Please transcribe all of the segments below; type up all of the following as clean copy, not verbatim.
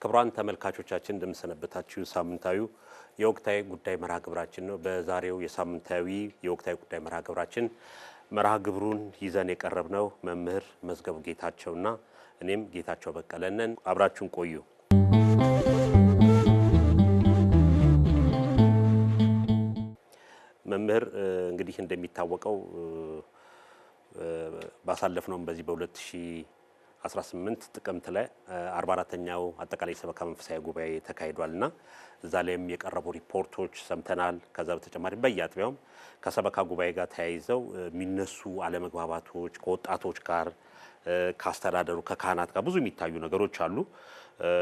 ክብራን ተመልካቾቻችን እንደምሰነበታችሁ ሳምንታዩ የወቅታዊ ጉዳይ መርሃ ግብራችን ነው። በዛሬው የሳምንታዊ የወቅታዊ ጉዳይ መርሃ ግብራችን መርሃ ግብሩን ይዘን የቀረብነው መምህር መዝገቡ ጌታቸውና እኔም ጌታቸው በቀለነን አብራችሁን ቆዩ። መምህር እንግዲህ እንደሚታወቀው ባሳለፍነው በዚህ በ2018 ጥቅምት ላይ 44ኛው አጠቃላይ ሰበካ መንፈሳዊ ጉባኤ ተካሂዷልና እዛ ላይም የቀረቡ ሪፖርቶች ሰምተናል። ከዛ በተጨማሪ በየአጥቢያውም ከሰበካ ጉባኤ ጋር ተያይዘው የሚነሱ አለመግባባቶች ከወጣቶች ጋር ካስተዳደሩ ከካህናት ጋር ብዙ የሚታዩ ነገሮች አሉ።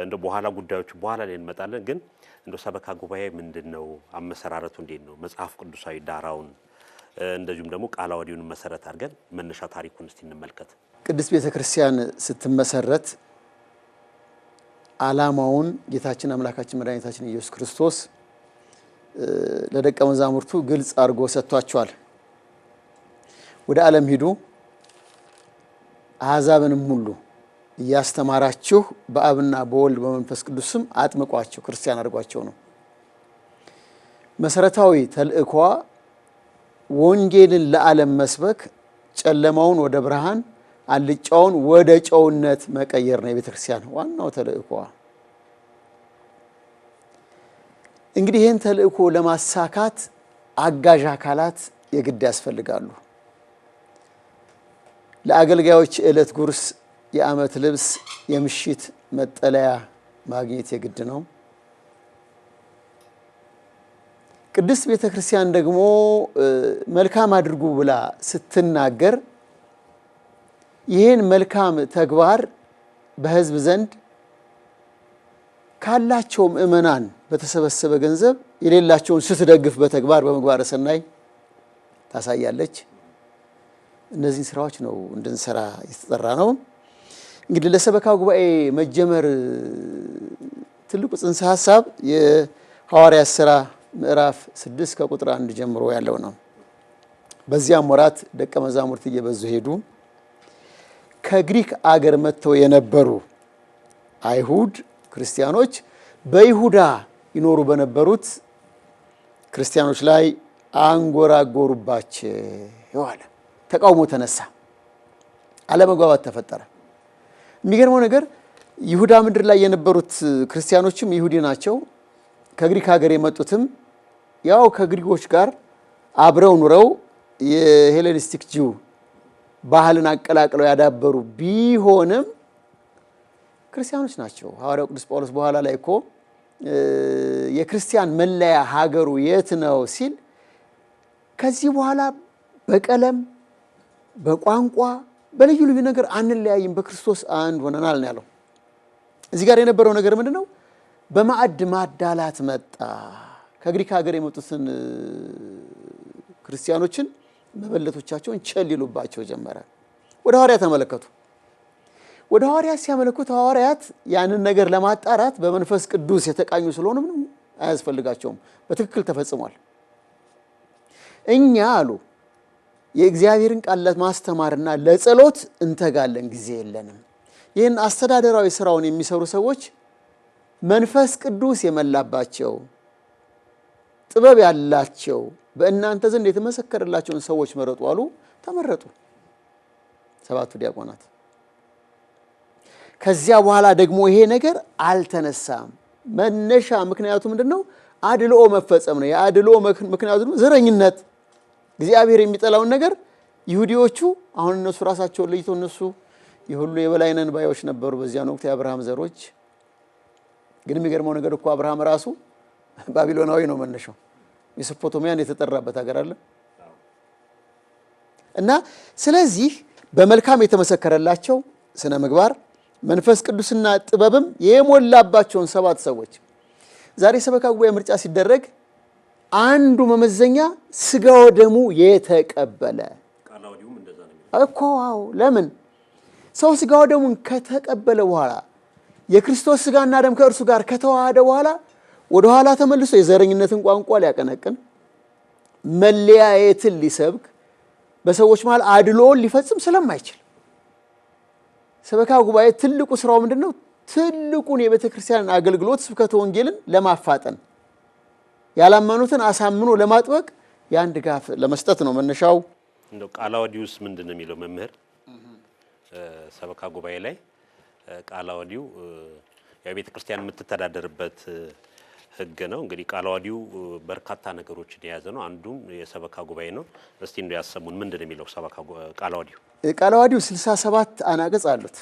እንደ በኋላ ጉዳዮች በኋላ ላይ እንመጣለን። ግን እንደ ሰበካ ጉባኤ ምንድነው አመሰራረቱ እንዴት ነው መጽሐፍ ቅዱሳዊ ዳራውን እንደዚሁም ደግሞ ቃለ ዓዋዲውን መሰረት አድርገን መነሻ ታሪኩን እስቲ እንመልከት። ቅድስት ቤተክርስቲያን ስትመሰረት ዓላማውን ጌታችን አምላካችን መድኃኒታችን ኢየሱስ ክርስቶስ ለደቀ መዛሙርቱ ግልጽ አድርጎ ሰጥቷቸዋል። ወደ ዓለም ሂዱ አሕዛብንም ሁሉ እያስተማራችሁ በአብና በወልድ በመንፈስ ቅዱስ ስም አጥምቋቸው ክርስቲያን አድርጓቸው ነው። መሰረታዊ ተልእኮዋ ወንጌልን ለዓለም መስበክ፣ ጨለማውን ወደ ብርሃን አልጫውን ወደ ጨውነት መቀየር ነው የቤተክርስቲያን ዋናው ተልእኮዋ። እንግዲህ ይህን ተልእኮ ለማሳካት አጋዥ አካላት የግድ ያስፈልጋሉ። ለአገልጋዮች ዕለት ጉርስ፣ የዓመት ልብስ፣ የምሽት መጠለያ ማግኘት የግድ ነው። ቅድስት ቤተክርስቲያን ደግሞ መልካም አድርጉ ብላ ስትናገር ይህን መልካም ተግባር በሕዝብ ዘንድ ካላቸው ምእመናን በተሰበሰበ ገንዘብ የሌላቸውን ስትደግፍ በተግባር በምግባረ ሰናይ ታሳያለች። እነዚህን ስራዎች ነው እንድንሰራ የተጠራ ነው። እንግዲህ ለሰበካ ጉባኤ መጀመር ትልቁ ጽንሰ ሐሳብ የሐዋርያት ሥራ ምዕራፍ 6 ከቁጥር 1 ጀምሮ ያለው ነው። በዚያም ወራት ደቀ መዛሙርት እየበዙ ሄዱ። ከግሪክ አገር መጥተው የነበሩ አይሁድ ክርስቲያኖች በይሁዳ ይኖሩ በነበሩት ክርስቲያኖች ላይ አንጎራጎሩባቸው አለ። ተቃውሞ ተነሳ፣ አለመግባባት ተፈጠረ። የሚገርመው ነገር ይሁዳ ምድር ላይ የነበሩት ክርስቲያኖችም ይሁዲ ናቸው። ከግሪክ ሀገር የመጡትም ያው ከግሪኮች ጋር አብረው ኑረው የሄሌኒስቲክ ጂው ባህልን አቀላቅለው ያዳበሩ ቢሆንም ክርስቲያኖች ናቸው። ሐዋርያው ቅዱስ ጳውሎስ በኋላ ላይ እኮ የክርስቲያን መለያ ሀገሩ የት ነው ሲል ከዚህ በኋላ በቀለም በቋንቋ በልዩ ልዩ ነገር አንለያይም በክርስቶስ አንድ ሆነናል ነው ያለው። እዚህ ጋር የነበረው ነገር ምንድነው? በማዕድ ማዳላት መጣ። ከግሪክ ሀገር የመጡትን ክርስቲያኖችን መበለቶቻቸውን ቸል ይሉባቸው ጀመረ። ወደ ሐዋርያት ተመለከቱ። ወደ ሐዋርያት ሲያመለክቱ ሐዋርያት ያንን ነገር ለማጣራት በመንፈስ ቅዱስ የተቃኙ ስለሆነ ምንም አያስፈልጋቸውም፣ በትክክል ተፈጽሟል። እኛ አሉ የእግዚአብሔርን ቃል ለማስተማርና ለጸሎት እንተጋለን፣ ጊዜ የለንም። ይህን አስተዳደራዊ ስራውን የሚሰሩ ሰዎች መንፈስ ቅዱስ የመላባቸው ጥበብ ያላቸው በእናንተ ዘንድ የተመሰከረላቸውን ሰዎች መረጡ አሉ። ተመረጡ 7 ዲያቆናት። ከዚያ በኋላ ደግሞ ይሄ ነገር አልተነሳም። መነሻ ምክንያቱ ምንድነው? አድልኦ መፈጸም ነው። የአድልኦ ምክንያቱ ደግሞ ዘረኝነት፣ እግዚአብሔር የሚጠላውን ነገር ይሁዲዎቹ አሁን እነሱ ራሳቸውን ለይተው እነሱ የሁሉ የበላይ ነን ባዮች ነበሩ በዚያን ወቅት የአብርሃም ዘሮች። ግን የሚገርመው ነገር እኮ አብርሃም ራሱ ባቢሎናዊ ነው መነሻው። ሜሶፖታሚያን የተጠራበት ሀገር አለ እና ስለዚህ በመልካም የተመሰከረላቸው ስነ ምግባር መንፈስ ቅዱስና ጥበብም የሞላባቸውን 7 ሰዎች ዛሬ ሰበካ ጉባኤ ምርጫ ሲደረግ አንዱ መመዘኛ ስጋው ደሙ የተቀበለ ቃለ ዓዋዲውም እንደዛ ነው እኮ። አዎ ለምን ሰው ስጋው ደሙን ከተቀበለ በኋላ የክርስቶስ ስጋና ደም ከእርሱ ጋር ከተዋሃደ በኋላ ወደ ኋላ ተመልሶ የዘረኝነትን ቋንቋ ሊያቀነቅን መለያየትን ሊሰብክ በሰዎች መሃል አድሎን ሊፈጽም ስለማይችል ሰበካ ጉባኤ ትልቁ ስራው ምንድነው? ትልቁን የቤተ ክርስቲያንን አገልግሎት ስብከተ ወንጌልን ለማፋጠን ያላመኑትን አሳምኖ ለማጥበቅ ያን ድጋፍ ለመስጠት ነው መነሻው። እንደው ቃለ ዓዋዲውስ ምንድነው የሚለው መምህር ሰበካ ጉባኤ ላይ ቃለ ዓዋዲው የቤተ ክርስቲያን የምትተዳደርበት ህግ ነው። እንግዲህ ቃለ ዓዋዲው በርካታ ነገሮችን የያዘ ነው። አንዱም የሰበካ ጉባኤ ነው። እስቲ እንደው ያሰሙን ምንድነው የሚለው ሰበካ ቃለ ዓዋዲው? ቃለ ዓዋዲው 67 አናቅጽ አሉት።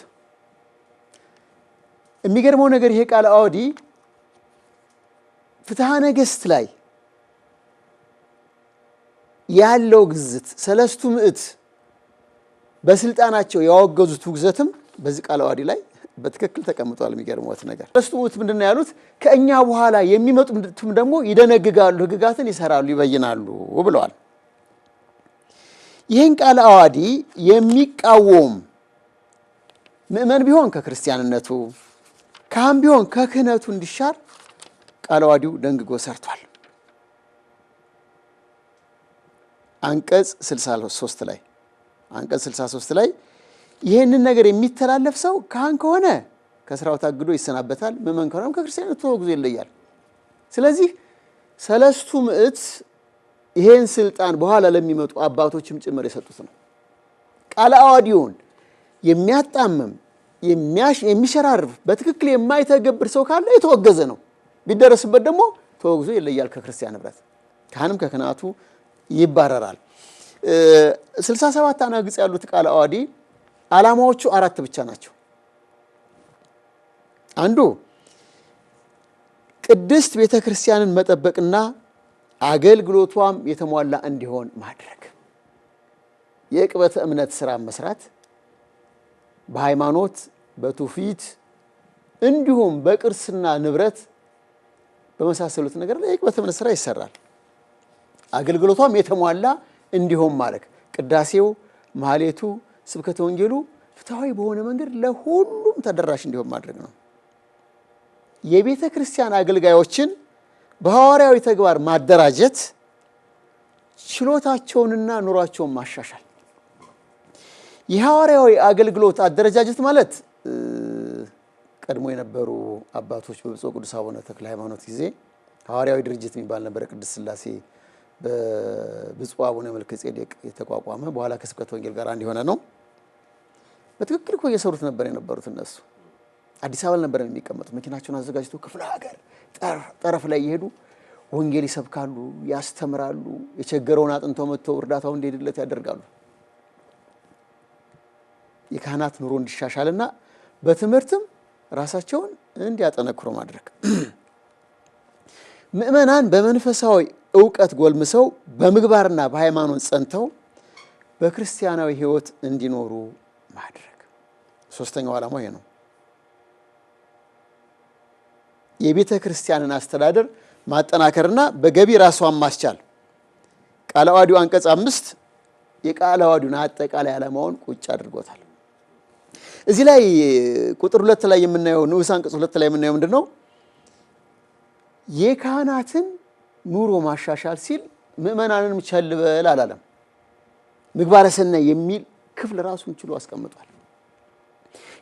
የሚገርመው ነገር ይሄ ቃለ ዓዋዲ ፍትሐ ነገሥት ላይ ያለው ግዝት ሰለስቱ ምዕት በስልጣናቸው ያወገዙት ውግዘትም በዚህ ቃለ ዓዋዲ ላይ በትክክል ተቀምጧል። የሚገርመው ነገር ሰለስቱ ምዕት ምንድነው ያሉት? ከእኛ በኋላ የሚመጡትም ደግሞ ይደነግጋሉ፣ ህግጋትን ይሰራሉ፣ ይበይናሉ ብለዋል። ይህን ቃለ ዓዋዲ የሚቃወም ምእመን ቢሆን ከክርስቲያንነቱ ካህን ቢሆን ከክህነቱ እንዲሻር ቃለ ዓዋዲው ደንግጎ ሰርቷል። አንቀጽ 63 ላይ ይህንን ነገር የሚተላለፍ ሰው ካህን ከሆነ ከስራው ታግዶ ይሰናበታል፣ ምእመን ከሆነ ከክርስቲያንነቱ ተወግዞ ይለያል። ስለዚህ ሰለስቱ ምዕት ይሄን ስልጣን በኋላ ለሚመጡ አባቶችም ጭምር የሰጡት ነው። ቃለ ዓዋዲውን የሚያጣምም የሚሸራርፍ በትክክል የማይተገብር ሰው ካለ የተወገዘ ነው። ቢደረስበት ደግሞ ተወግዞ ይለያል ከክርስቲያን ህብረት፣ ካህንም ከክህነቱ ይባረራል። 67 አናግጽ ያሉት ቃለ ዓዋዲ ዓላማዎቹ 4 ብቻ ናቸው። አንዱ ቅድስት ቤተ ክርስቲያንን መጠበቅና አገልግሎቷም የተሟላ እንዲሆን ማድረግ፣ የዕቅበተ እምነት ስራ መስራት፣ በሃይማኖት በትውፊት እንዲሁም በቅርስና ንብረት በመሳሰሉት ነገር ላይ የዕቅበተ እምነት ስራ ይሰራል። አገልግሎቷም የተሟላ እንዲሆን ማለት ቅዳሴው፣ ማህሌቱ፣ ስብከተ ወንጌሉ ፍትሃዊ በሆነ መንገድ ለሁሉም ተደራሽ እንዲሆን ማድረግ ነው። የቤተ ክርስቲያን አገልጋዮችን በሐዋርያዊ ተግባር ማደራጀት፣ ችሎታቸውንና ኑሯቸውን ማሻሻል። የሐዋርያዊ አገልግሎት አደረጃጀት ማለት ቀድሞ የነበሩ አባቶች በብፁዕ ቅዱስ አቡነ ተክለ ሃይማኖት ጊዜ ሐዋርያዊ ድርጅት የሚባል ነበር። ቅድስት ሥላሴ በብፁዕ አቡነ መልከ ጼዴቅ የተቋቋመ በኋላ ከስብከተ ወንጌል ጋር አንድ የሆነ ነው። በትክክል እኮ እየሰሩት ነበር የነበሩት እነሱ። አዲስ አበባ ነበር የሚቀመጡት። መኪናቸውን አዘጋጅተው ክፍለ ሀገር ጠረፍ ላይ እየሄዱ ወንጌል ይሰብካሉ፣ ያስተምራሉ። የቸገረውን አጥንተው መጥተው እርዳታው እንዲሄድለት ያደርጋሉ። የካህናት ኑሮ እንዲሻሻልና በትምህርትም ራሳቸውን እንዲያጠነክሩ ማድረግ። ምእመናን በመንፈሳዊ ዕውቀት ጎልምሰው በምግባርና በሃይማኖት ጸንተው በክርስቲያናዊ ሕይወት እንዲኖሩ ማድረግ። ሶስተኛው ዓላማው ይሄ ነው። የቤተ ክርስቲያንን አስተዳደር ማጠናከርና በገቢ ራሷን ማስቻል። ቃለ ዓዋዲው አንቀጽ 5 የቃለ ዓዋዲውን አጠቃላይ ዓላማውን ቁጭ አድርጎታል። እዚህ ላይ ቁጥር 2 ላይ የምናየው ንዑስ አንቀጽ 2 ላይ የምናየው ምንድነው? የካህናትን ኑሮ ማሻሻል ሲል ምእመናንንም ቸል በል አላለም። ምግባረ ሰናይ የሚል ክፍል ራሱን ችሎ አስቀምጧል።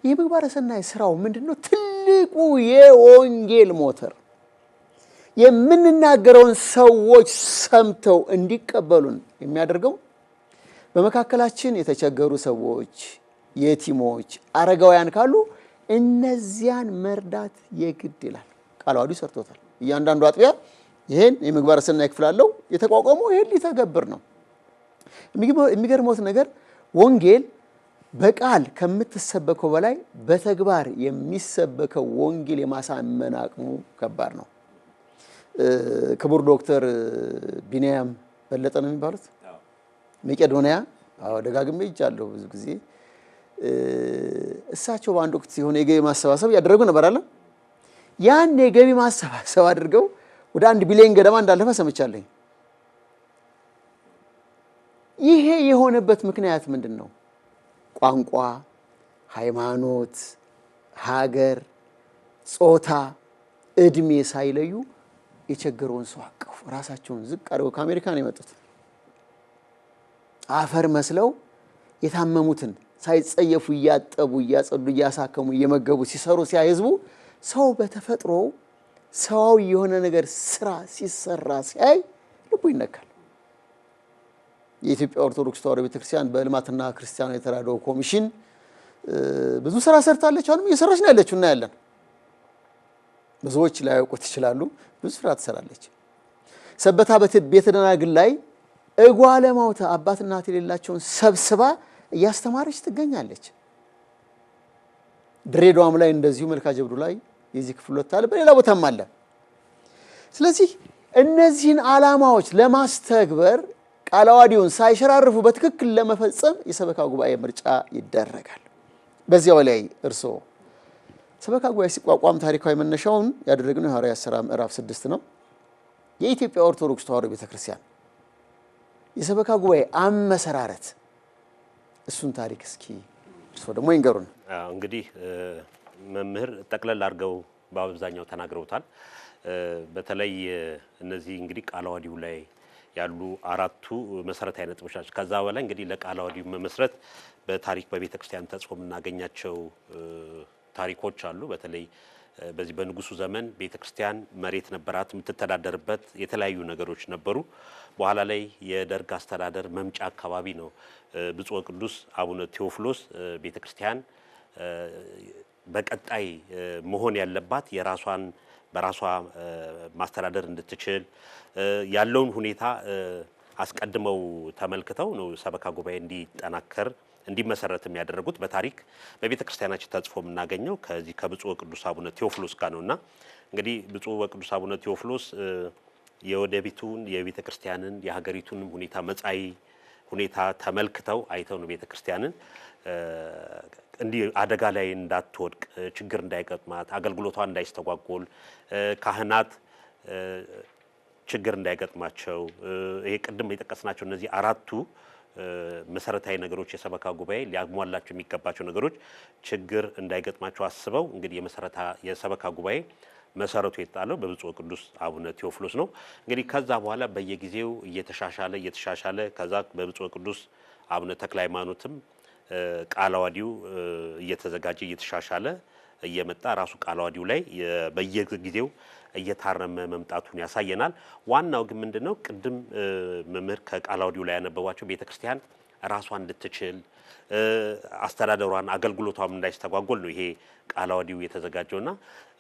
ይህ ምግባረ ሰናይ ስራው ምንድነው? ትልቁ የወንጌል ሞተር የምንናገረውን ሰዎች ሰምተው እንዲቀበሉን የሚያደርገው በመካከላችን የተቸገሩ ሰዎች፣ የቲሞች፣ አረጋውያን ካሉ እነዚያን መርዳት የግድ ይላል። ቃለ ዓዋዲው ሰርቶታል። እያንዳንዱ አጥቢያ ይሄን የምግባረ ሰናይ ክፍል አለው። የተቋቋመው ይሄን ሊተገብር ነው። የሚገርመው ነገር ወንጌል በቃል ከምትሰበከው በላይ በተግባር የሚሰበከው ወንጌል የማሳመን አቅሙ ከባድ ነው። ክቡር ዶክተር ቢንያም በለጠ ነው የሚባሉት መቄዶንያ ደጋግሜ ሄጃለሁ ብዙ ጊዜ። እሳቸው በአንድ ወቅት የሆነ የገቢ ማሰባሰብ ያደረጉ ነበር አለ። ያን የገቢ ማሰባሰብ አድርገው ወደ 1 ቢሊዮን ገደማ እንዳለፈ ሰምቻለሁ። ይሄ የሆነበት ምክንያት ምንድን ነው? ቋንቋ፣ ሃይማኖት፣ ሀገር፣ ጾታ፣ እድሜ ሳይለዩ የቸገረውን ሰው አቀፉ። ራሳቸውን ዝቅ አድርገው ከአሜሪካ ነው የመጡት። አፈር መስለው የታመሙትን ሳይጸየፉ እያጠቡ እያጸዱ እያሳከሙ እየመገቡ ሲሰሩ ሲያይ ህዝቡ ሰው በተፈጥሮ ሰዋዊ የሆነ ነገር ስራ ሲሰራ ሲያይ ልቡ ይነካል። የኢትዮጵያ ኦርቶዶክስ ተዋሕዶ ቤተክርስቲያን በልማትና ክርስቲያናዊ ተራድኦ ኮሚሽን ብዙ ስራ ሰርታለች። አሁንም እየሰራች ነው ያለችው እናያለን። ብዙዎች ላያውቁት ይችላሉ። ብዙ ስራ ትሰራለች። ሰበታ ቤተ ደናግል ላይ እጓለ ማውታ አባትና እናት የሌላቸውን ሰብስባ እያስተማረች ትገኛለች። ድሬዳዋም ላይ እንደዚሁ መልካ ጀብዱ ላይ የዚህ ክፍል ሁለት አለ፣ በሌላ ቦታም አለ። ስለዚህ እነዚህን ዓላማዎች ለማስተግበር ቃለ ዓዋዲውን ሳይሸራርፉ በትክክል ለመፈጸም የሰበካ ጉባኤ ምርጫ ይደረጋል። በዚያው ላይ እርስዎ ሰበካ ጉባኤ ሲቋቋም ታሪካዊ መነሻውን ያደረግነው የሐዋርያት ሥራ ምዕራፍ 6 ነው። የኢትዮጵያ ኦርቶዶክስ ተዋሕዶ ቤተክርስቲያን የሰበካ ጉባኤ አመሰራረት እሱን ታሪክ እስኪ እርስዎ ደግሞ ይንገሩን። እንግዲህ መምህር ጠቅለል አድርገው በአብዛኛው ተናግረውታል። በተለይ እነዚህ እንግዲህ ቃለ ዓዋዲው ላይ ያሉ አራቱ መሰረታዊ ነጥቦች ናቸው። ከዛ በላይ እንግዲህ ለቃለ ዓዋዲው መመስረት በታሪክ በቤተ ክርስቲያን ተጽፎ የምናገኛቸው ታሪኮች አሉ። በተለይ በዚህ በንጉሱ ዘመን ቤተ ክርስቲያን መሬት ነበራት፣ የምትተዳደርበት የተለያዩ ነገሮች ነበሩ። በኋላ ላይ የደርግ አስተዳደር መምጫ አካባቢ ነው ብፁዕ ወቅዱስ አቡነ ቴዎፍሎስ ቤተ ክርስቲያን በቀጣይ መሆን ያለባት የራሷን በራሷ ማስተዳደር እንድትችል ያለውን ሁኔታ አስቀድመው ተመልክተው ነው ሰበካ ጉባኤ እንዲጠናከር እንዲመሰረት የሚያደርጉት። በታሪክ በቤተ ክርስቲያናችን ተጽፎ የምናገኘው ከዚህ ከብፁዕ ወቅዱስ አቡነ ቴዎፍሎስ ጋር ነውና እንግዲህ ብፁዕ ወቅዱስ አቡነ ቴዎፍሎስ የወደፊቱን የቤተ ክርስቲያንን የሀገሪቱንም ሁኔታ መጻኢ ሁኔታ ተመልክተው አይተው ነው ቤተ ክርስቲያንን እንዲህ አደጋ ላይ እንዳትወድቅ፣ ችግር እንዳይገጥማት፣ አገልግሎቷ እንዳይስተጓጎል፣ ካህናት ችግር እንዳይገጥማቸው ይሄ ቅድም የጠቀስናቸው እነዚህ አራቱ መሰረታዊ ነገሮች የሰበካ ጉባኤ ሊያሟላቸው የሚገባቸው ነገሮች ችግር እንዳይገጥማቸው አስበው እንግዲህ የሰበካ ጉባኤ መሰረቱ የተጣለው በብፁዕ ቅዱስ አቡነ ቴዎፍሎስ ነው። እንግዲህ ከዛ በኋላ በየጊዜው እየተሻሻለ ከዛ በብፁዕ ቅዱስ አቡነ ተክለ ሃይማኖትም ቃለ ዓዋዲው እየተዘጋጀ እየተሻሻለ እየመጣ ራሱ ቃለ ዓዋዲው ላይ በየጊዜው እየታረመ መምጣቱን ያሳየናል። ዋናው ግን ምንድነው ቅድም መምህር ከቃለ ዓዋዲው ላይ ያነበቧቸው ቤተክርስቲያን ራሷን እንድትችል አስተዳደሯን አገልግሎቷም እንዳይስተጓጎል ነው ይሄ ቃለ ዓዋዲው የተዘጋጀውና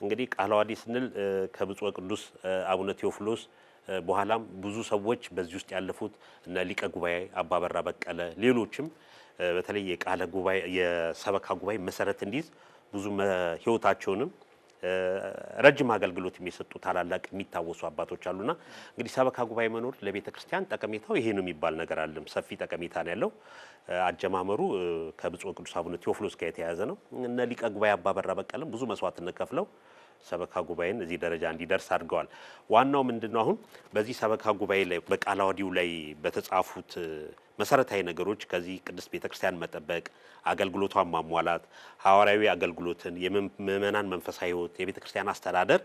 እንግዲህ ቃለ ዓዋዲ ስንል ከብፁዕ ቅዱስ አቡነ ቴዎፍሎስ በኋላም ብዙ ሰዎች በዚህ ውስጥ ያለፉት እነ ሊቀ ጉባኤ አባ በራ በቀለ ሌሎችም በተለይ የቃለ ጉባኤ የሰበካ ጉባኤ መሰረት እንዲይዝ ብዙ ህይወታቸውንም ረጅም አገልግሎት የሚሰጡ ታላላቅ የሚታወሱ አባቶች አሉና እንግዲህ ሰበካ ጉባኤ መኖር ለቤተ ክርስቲያን ጠቀሜታው ይሄ ነው የሚባል ነገር አይደለም። ሰፊ ጠቀሜታ ነው ያለው። አጀማመሩ ከብፁዕ ቅዱስ አቡነ ቴዎፍሎስ ጋር የተያያዘ ነው። እነ ሊቀ ጉባኤ አባ በራ በቀለም ብዙ መስዋዕትነት ከፍለው ሰበካ ጉባኤን እዚህ ደረጃ እንዲደርስ አድርገዋል። ዋናው ምንድነው አሁን በዚህ ሰበካ ጉባኤ ላይ በቃለ ዓዋዲው ላይ በተጻፉት መሰረታዊ ነገሮች ከዚህ ቅድስት ቤተክርስቲያን መጠበቅ፣ አገልግሎቷን ማሟላት፣ ሐዋርያዊ አገልግሎትን፣ የምእመናን መንፈሳዊ ሕይወት፣ የቤተክርስቲያን አስተዳደር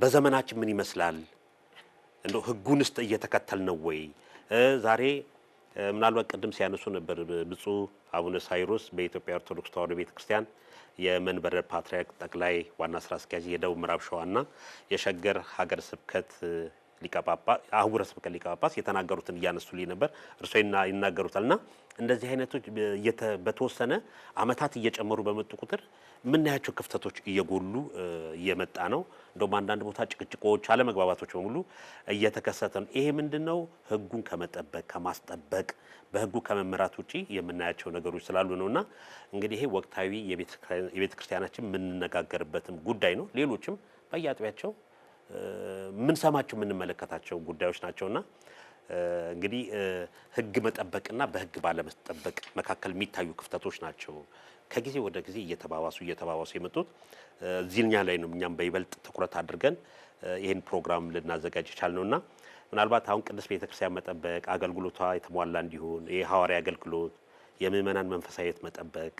በዘመናችን ምን ይመስላል? እንደው ሕጉንስ እየተከተል ነው ወይ? ዛሬ ምናልባት ቅድም ሲያነሱ ነበር ብፁዕ አቡነ ሳይሮስ በኢትዮጵያ ኦርቶዶክስ ተዋሕዶ ቤተክርስቲያን የመንበረ ፓትርያርክ ጠቅላይ ዋና ስራ አስኪያጅ የደቡብ ምዕራብ ሸዋና የሸገር ሀገረ ስብከት ሊቀ ጳጳስ አህጉረ ስብከት ሊቀ ጳጳስ የተናገሩትን እያነሱልኝ ነበር። እርሶ ይናገሩታልና እንደዚህ አይነቶች በተወሰነ አመታት እየጨመሩ በመጡ ቁጥር የምናያቸው ክፍተቶች እየጎሉ እየመጣ ነው። እንደውም አንዳንድ ቦታ ጭቅጭቆች፣ አለመግባባቶች በሙሉ እየተከሰተ ነው። ይሄ ምንድነው? ህጉን ከመጠበቅ ከማስጠበቅ በህጉ ከመመራት ውጪ የምናያቸው ነገሮች ስላሉ ነውና እንግዲህ ይሄ ወቅታዊ የቤተ ክርስቲያናችን የምንነጋገርበትም ጉዳይ ነው። ሌሎችም በየአጥቢያቸው ምን ሰማቸው የምንመለከታቸው ጉዳዮች ናቸውና እንግዲህ ህግ መጠበቅና በህግ ባለመጠበቅ መካከል የሚታዩ ክፍተቶች ናቸው ከጊዜ ወደ ጊዜ እየተባባሱ የመጡት። እዚህኛ ላይ ነው እኛም በይበልጥ ትኩረት አድርገን ይሄን ፕሮግራም ልናዘጋጅ ይቻልነውና ምናልባት አሁን ቅድስት ቤተክርስቲያን መጠበቅ አገልግሎቷ የተሟላ እንዲሆን የሐዋርያ አገልግሎት የምእመናን መንፈሳዊት መጠበቅ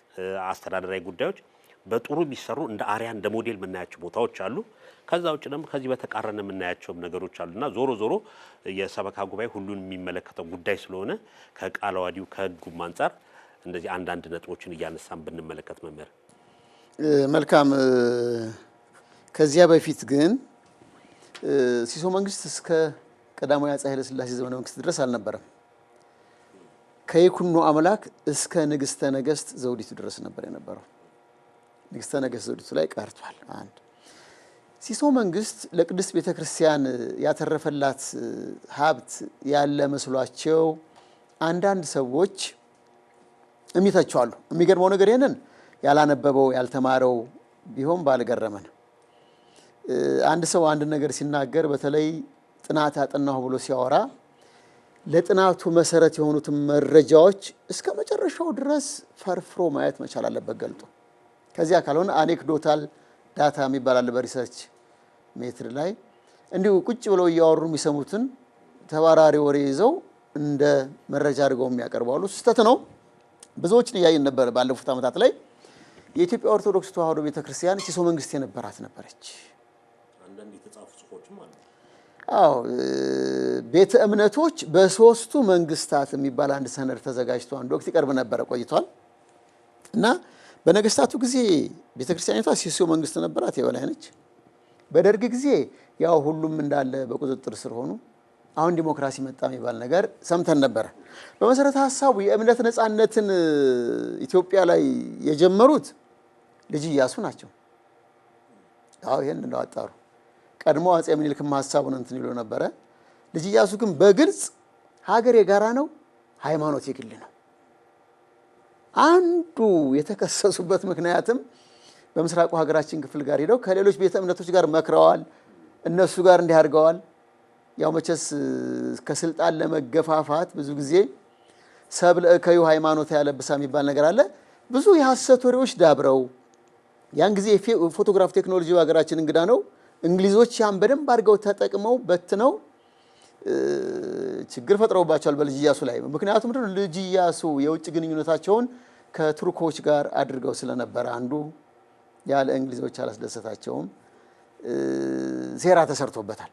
አስተዳደራዊ ጉዳዮች በጥሩ ቢሰሩ እንደ አሪያ እንደ ሞዴል የምናያቸው ቦታዎች አሉ። ከዛ ውጭ ደግሞ ከዚህ በተቃረነ የምናያቸው ነገሮች አሉና ዞሮ የሰበካ ጉባኤ ሁሉን የሚመለከተው ጉዳይ ስለሆነ ከቃለ ዓዋዲው ከህጉም አንፃር እንደዚህ አንዳንድ ነጥቦችን እያነሳን ብንመለከት መምህር መልካም። ከዚያ በፊት ግን ሲሶ መንግስት እስከ ቀዳማዊ አፄ ኃይለ ሥላሴ ዘመነ መንግስት ድረስ አልነበረም። ከይኩኖ አምላክ እስከ ንግስተ ነገስት ዘውዲቱ ድረስ ነበር የነበረው። ንግስተ ነገስት ዘውዲቱ ላይ ቀርቷል። አንድ ሲሶ መንግስት ለቅድስት ቤተክርስቲያን ያተረፈላት ሀብት ያለ መስሏቸው አንዳንድ ሰዎች እሚተቹ አሉ። የሚገርመው ነገር ይሄንን ያላነበበው ያልተማረው ቢሆን ባልገረመን። አንድ ሰው አንድ ነገር ሲናገር በተለይ ጥናት አጠናሁ ብሎ ሲያወራ ለጥናቱ መሰረት የሆኑትን መረጃዎች እስከ መጨረሻው ድረስ ፈርፍሮ ማየት መቻል አለበት ገልጦ። ከዚያ ካልሆነ አኔክዶታል ዳታ የሚባል አለ በሪሰርች ሜትር ላይ እንዲሁ ቁጭ ብለው እያወሩ የሚሰሙትን ተባራሪ ወሬ ይዘው እንደ መረጃ አድርገው የሚያቀርባሉ። ስህተት ነው። ብዙዎችን እያየን ነበር ባለፉት ዓመታት ላይ። የኢትዮጵያ ኦርቶዶክስ ተዋሕዶ ቤተክርስቲያን ሲሶ መንግስት የነበራት ነበረች። አንዳንድ የተጻፉ ጽሑፎችም አሉ። አዎ ቤተ እምነቶች በሶስቱ መንግስታት የሚባል አንድ ሰነድ ተዘጋጅቶ አንድ ወቅት ይቀርብ ነበረ ቆይቷል። እና በነገስታቱ ጊዜ ቤተክርስቲያኒቷ ሲሶ መንግስት ነበራት፣ የበላይ ነች። በደርግ ጊዜ ያው ሁሉም እንዳለ በቁጥጥር ስር ሆኑ። አሁን ዲሞክራሲ መጣ የሚባል ነገር ሰምተን ነበረ። በመሰረተ ሀሳቡ የእምነት ነፃነትን ኢትዮጵያ ላይ የጀመሩት ልጅ ኢያሱ ናቸው። አዎ ይሄን እንዳወጣሩ ቀድሞ አፄ ምኒልክም ሀሳቡን እንትን ይሉ ነበረ። ልጅ ኢያሱ ግን በግልጽ ሀገር የጋራ ነው፣ ሃይማኖት የግል ነው። አንዱ የተከሰሱበት ምክንያትም በምስራቁ ሀገራችን ክፍል ጋር ሄደው ከሌሎች ቤተ እምነቶች ጋር መክረዋል። እነሱ ጋር እንዲህ አድርገዋል። ያው መቼስ ከስልጣን ለመገፋፋት ብዙ ጊዜ ሰብለ እከዩ ሃይማኖት ያለብሳ የሚባል ነገር አለ። ብዙ የሐሰት ወሬዎች ዳብረው ያን ጊዜ ፎቶግራፍ ቴክኖሎጂ በሀገራችን እንግዳ ነው። እንግሊዞች ያን በደንብ አድርገው ተጠቅመው በትነው ችግር ፈጥረውባቸዋል በልጅ ኢያሱ ላይ። ምክንያቱም ምንድነው ልጅ ኢያሱ የውጭ ግንኙነታቸውን ከቱርኮች ጋር አድርገው ስለነበረ አንዱ ያለ እንግሊዞች አላስደሰታቸውም። ሴራ ተሰርቶበታል።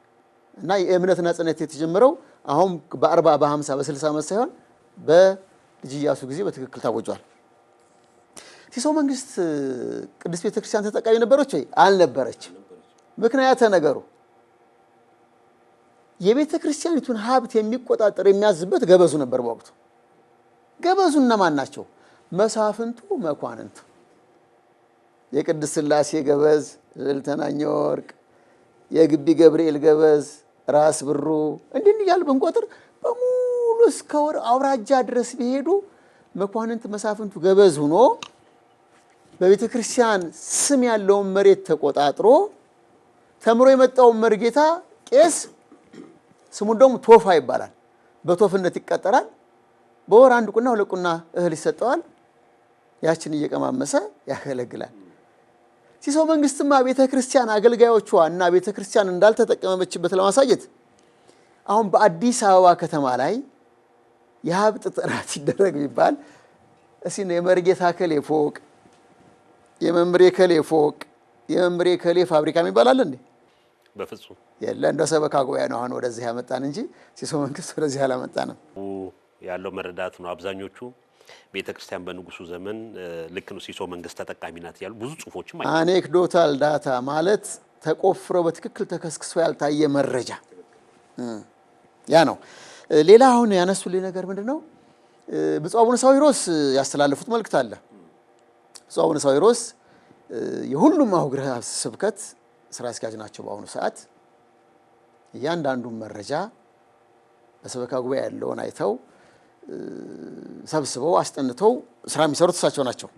እና የእምነት ነፃነት የተጀመረው አሁን በ40 በ50 በ60 ዓመት ሳይሆን በልጅ ኢያሱ ጊዜ በትክክል ታወጇል። ሲሶ መንግስት ቅድስት ቤተክርስቲያን ተጠቃሚ ነበረች ወይ? አልነበረችም። ምክንያቱ ነገሩ የቤተክርስቲያኒቱን ሀብት የሚቆጣጠር የሚያዝበት ገበዙ ነበር በወቅቱ። ገበዙ እነማን ናቸው? መሳፍንቱ፣ መኳንንቱ። የቅድስት ሥላሴ ገበዝ ልዕልተናኘ ወርቅ፣ የግቢ ገብርኤል ገበዝ፣ ራስ ብሩ እንዲህ እያልን ብንቆጥር በሙሉ እስከ ወር አውራጃ ድረስ ቢሄዱ መኳንንት መሳፍንቱ ገበዝ ሆኖ በቤተ ክርስቲያን ስም ያለውን መሬት ተቆጣጥሮ ተምሮ የመጣውን መርጌታ ቄስ ስሙ ደግሞ ቶፋ ይባላል። በቶፍነት ይቀጠራል። በወር አንድ ቁና ሁለት ቁና እህል ይሰጠዋል። ያችን እየቀማመሰ ያገለግላል። ሲሶ መንግስትማ ቤተ ክርስቲያን አገልጋዮቿ እና ቤተ ክርስቲያን እንዳልተጠቀመችበት ለማሳየት አሁን በአዲስ አበባ ከተማ ላይ የሀብት ጥራት ይደረግ ቢባል እስኪ የመርጌታ ከሌ ፎቅ፣ የመምሬ ከሌ ፎቅ፣ የመምሬ ከሌ ፋብሪካ የሚባል አለ እንዴ? በፍጹም የለ። እንደ ሰበካ ጉባኤ ነው አሁን ወደዚህ ያመጣን እንጂ ሲሶ መንግስት ወደዚህ አላመጣንም። ያለው መረዳት ነው። አብዛኞቹ ቤተክርስቲያን በንጉሱ ዘመን ልክ ነው ሲሶ መንግስት ተጠቃሚ ናት ያሉ ብዙ ጽሁፎችም አይ አኔክዶታል ዳታ ማለት ተቆፍሮ በትክክል ተከስክሶ ያልታየ መረጃ ያ ነው። ሌላ አሁን ያነሱልኝ ነገር ምንድነው? ብፁዕ አቡነ ሳዊሮስ ያስተላለፉት መልእክት አለ። ብፁዕ አቡነ ሳዊሮስ የሁሉም አህጉረ ስብከት ስራ አስኪያጅ ናቸው በአሁኑ ሰዓት። እያንዳንዱን መረጃ በሰበካ ጉባኤ ያለውን አይተው ሰብስበው አስጠንተው ስራ የሚሰሩት እሳቸው ናቸው።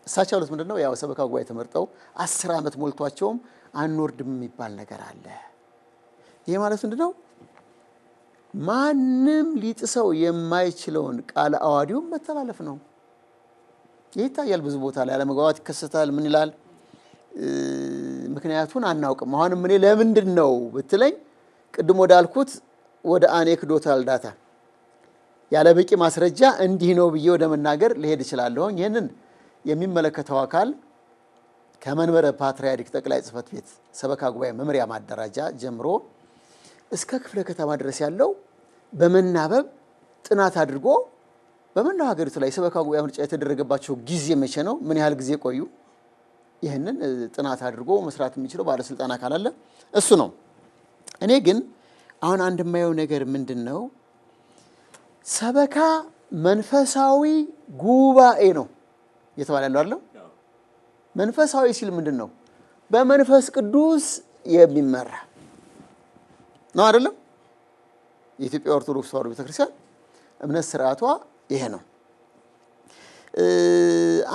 እሳቸው ያሉት ምንድነው? ያው ሰበካ ጉባኤ ተመርጠው 10 ዓመት ሞልቷቸውም አንወርድም የሚባል ነገር አለ። ይሄ ማለት ምንድነው? ማንም ሊጥሰው የማይችለውን ቃለ አዋዲውን መተላለፍ ነው። ይታያል ብዙ ቦታ ላይ አለመግባባት ይከሰታል። ምን ይላል? ምክንያቱን አናውቅም። አሁንም እኔ ለምንድን ነው ብትለኝ ቅድም ወዳልኩት ወደ አኔክዶታል ዳታ ያለ በቂ ማስረጃ እንዲህ ነው ብዬ ወደ መናገር ልሄድ እችላለሁ። ይህንን የሚመለከተው አካል ከመንበረ ፓትርያርክ ጠቅላይ ጽሕፈት ቤት ሰበካ ጉባኤ መምሪያ ማደራጃ ጀምሮ እስከ ክፍለ ከተማ ድረስ ያለው በመናበብ ጥናት አድርጎ በመላው ሀገሪቱ ላይ ሰበካ ጉባኤ ምርጫ የተደረገባቸው ጊዜ መቼ ነው? ምን ያህል ጊዜ ቆዩ? ይህንን ጥናት አድርጎ መስራት የሚችለው ባለስልጣን አካል አለ። እሱ ነው። እኔ ግን አሁን አንድ የማየው ነገር ምንድን ነው? ሰበካ መንፈሳዊ ጉባኤ ነው እየተባለ ያለው አይደል? መንፈሳዊ ሲል ምንድን ነው? በመንፈስ ቅዱስ የሚመራ ነው አይደለም? የኢትዮጵያ ኦርቶዶክስ ተዋሕዶ ቤተክርስቲያን እምነት ስርዓቷ ይሄ ነው።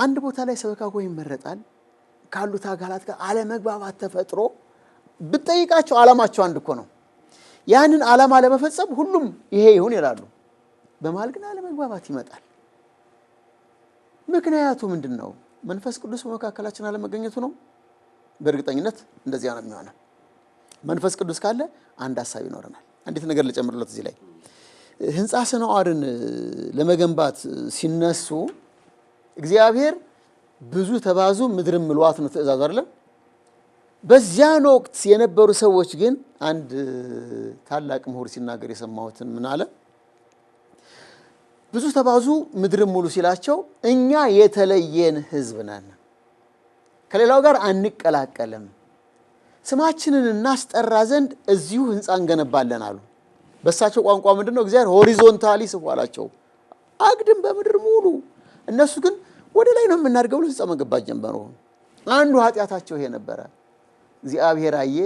አንድ ቦታ ላይ ሰበካ ጉባኤ ይመረጣል። ካሉት አካላት ጋር አለመግባባት ተፈጥሮ ብትጠይቃቸው ዓላማቸው አንድ እኮ ነው። ያንን ዓላማ ለመፈጸም ሁሉም ይሄ ይሁን ይላሉ። በመሃል ግን አለመግባባት ይመጣል። ምክንያቱ ምንድን ነው? መንፈስ ቅዱስ በመካከላችን አለመገኘቱ ነው። በእርግጠኝነት እንደዚያ ነው የሚሆነው። መንፈስ ቅዱስ ካለ አንድ ሐሳብ ይኖረናል። አንዲት ነገር ልጨምርለት እዚህ ላይ ህንጻ ሰነዋርን ለመገንባት ሲነሱ እግዚአብሔር ብዙ ተባዙ ምድርም ምልዋት ነው ትእዛዙ አይደለም? በዚያን ወቅት የነበሩ ሰዎች ግን አንድ ታላቅ ምሁር ሲናገር የሰማሁትን ምን አለ? ብዙ ተባዙ ምድርም ሙሉ ሲላቸው እኛ የተለየን ህዝብ ነን፣ ከሌላው ጋር አንቀላቀልም፣ ስማችንን እናስጠራ ዘንድ እዚሁ ህንጻ እንገነባለን አሉ። በሳቸው ቋንቋ ምንድነው? እግዚአብሔር ሆሪዞንታሊ ስፏላቸው አግድም በምድር ሙሉ። እነሱ ግን ወደ ላይ ነው የምናድገው ብለው ህንጻ መገንባት ጀመሩ። አንዱ ኃጢአታቸው ይሄ ነበረ። እግዚአብሔር አየ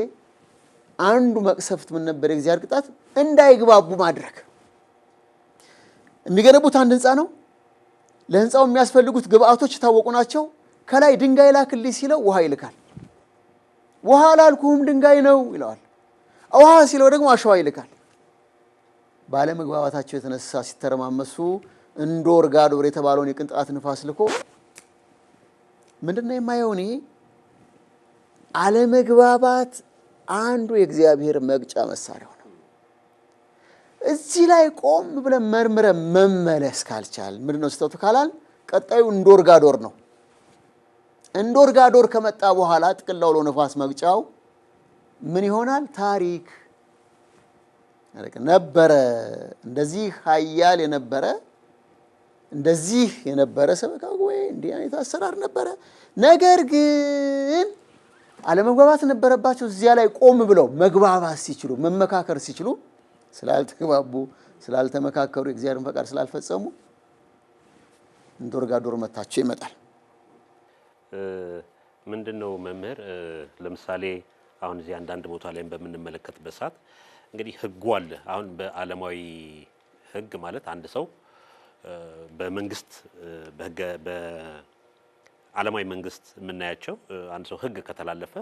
አንዱ መቅሰፍት ምን ነበር? የእግዚአብሔር ቅጣት እንዳይግባቡ ማድረግ። የሚገነቡት አንድ ህንጻ ነው። ለህንጻው የሚያስፈልጉት ግብአቶች የታወቁ ናቸው። ከላይ ድንጋይ ላክልኝ ሲለው ውሃ ይልካል። ውሃ ላልኩህም ድንጋይ ነው ይለዋል። ውሃ ሲለው ደግሞ አሸዋ ይልካል። ባለመግባባታቸው የተነሳ ሲተረማመሱ እንዶር ጋዶር የተባለውን የቅንጣት ንፋስ ልኮ ምንድነው የማየው? እኔ አለመግባባት አንዱ የእግዚአብሔር መግጫ መሳሪያው ነው። እዚህ ላይ ቆም ብለን መርምረን መመለስ ካልቻል ምንድነው ስተቱ ካላል ቀጣዩ እንዶር ጋዶር ነው። እንዶር ጋዶር ከመጣ በኋላ ጥቅል አውሎ ነፋስ መግጫው ምን ይሆናል? ታሪክ ነበረ። እንደዚህ ኃያል የነበረ እንደዚህ የነበረ ሰበካ ጉባኤ እንዲህ አይነት አሰራር ነበረ። ነገር ግን አለመግባባት ነበረባቸው። እዚያ ላይ ቆም ብለው መግባባት ሲችሉ መመካከር ሲችሉ ስላልተግባቡ ስላልተመካከሩ የእግዚአብሔርን ፈቃድ ስላልፈጸሙ እንዶር ጋዶር መታቸው ይመጣል። ምንድነው መምህር? ለምሳሌ አሁን እዚህ አንዳንድ ቦታ ላይ በምንመለከትበት ሰዓት እንግዲህ ህጉ አለ። አሁን በዓለማዊ ህግ ማለት አንድ ሰው በመንግስት በዓለማዊ መንግስት የምናያቸው አንድ ሰው ህግ ከተላለፈ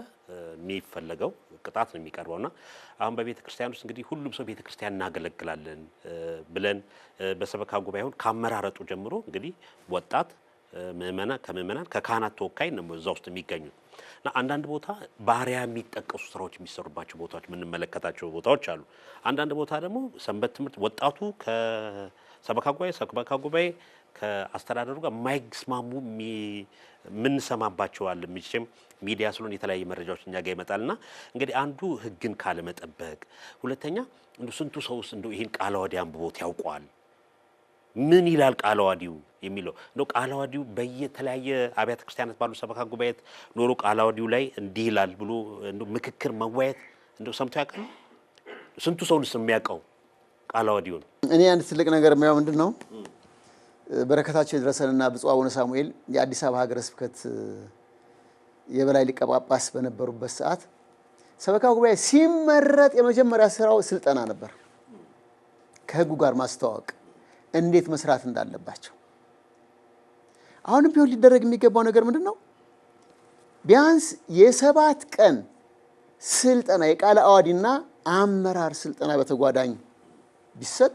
የሚፈለገው ቅጣት ነው የሚቀርበውና አሁን በቤተ ክርስቲያን ውስጥ እንግዲህ ሁሉም ሰው ቤተ ክርስቲያን እናገለግላለን ብለን በሰበካ ጉባኤውን ካመራረጡ ጀምሮ እንግዲህ ወጣት ከምእመናን ከካህናት ተወካይ ነው እዛ ውስጥ የሚገኙ እና አንዳንድ ቦታ ባሪያ የሚጠቀሱ ስራዎች የሚሰሩባቸው ቦታዎች የምንመለከታቸው ቦታዎች አሉ። አንዳንድ ቦታ ደግሞ ሰንበት ትምህርት ወጣቱ ከሰበካ ጉባኤ ከአስተዳደሩ ጋር የማይስማሙ የምንሰማባቸው አለ። ምንም ሚዲያ ስለሆነ የተለያየ መረጃዎች እኛ ጋር ይመጣልና እንግዲህ አንዱ ህግን ካለመጠበቅ፣ ሁለተኛ ስንቱ ሰውስ እንደው ይሄን ቃለ ዓዋዲው አንብቦት ያውቀዋል? ምን ይላል ቃለ ዓዋዲው የሚለው ነው። ቃለ ዓዋዲው በየተለያየ አብያተ ክርስቲያናት ባሉ ሰበካ ጉባኤት ኖሮ ቃለ ዓዋዲው ላይ እንዲህ ይላል ብሎ ምክክር መዋየት ሰምቶ ያውቃል? ስንቱ ሰውንስ የሚያውቀው ቃለ ዓዋዲውን? እኔ አንድ ትልቅ ነገር የሚያው ምንድነው በረከታቸው ይድረሰንና ብፁዕ አቡነ ሳሙኤል የአዲስ አበባ ሀገረ ስብከት የበላይ ሊቀ ጳጳስ በነበሩበት ሰዓት ሰበካ ጉባኤ ሲመረጥ የመጀመሪያ ስራው ስልጠና ነበር። ከህጉ ጋር ማስተዋወቅ፣ እንዴት መስራት እንዳለባቸው። አሁንም ቢሆን ሊደረግ የሚገባው ነገር ምንድነው? ቢያንስ የ7 ቀን ስልጠና የቃለ ዓዋዲና አመራር ስልጠና በተጓዳኝ ቢሰጥ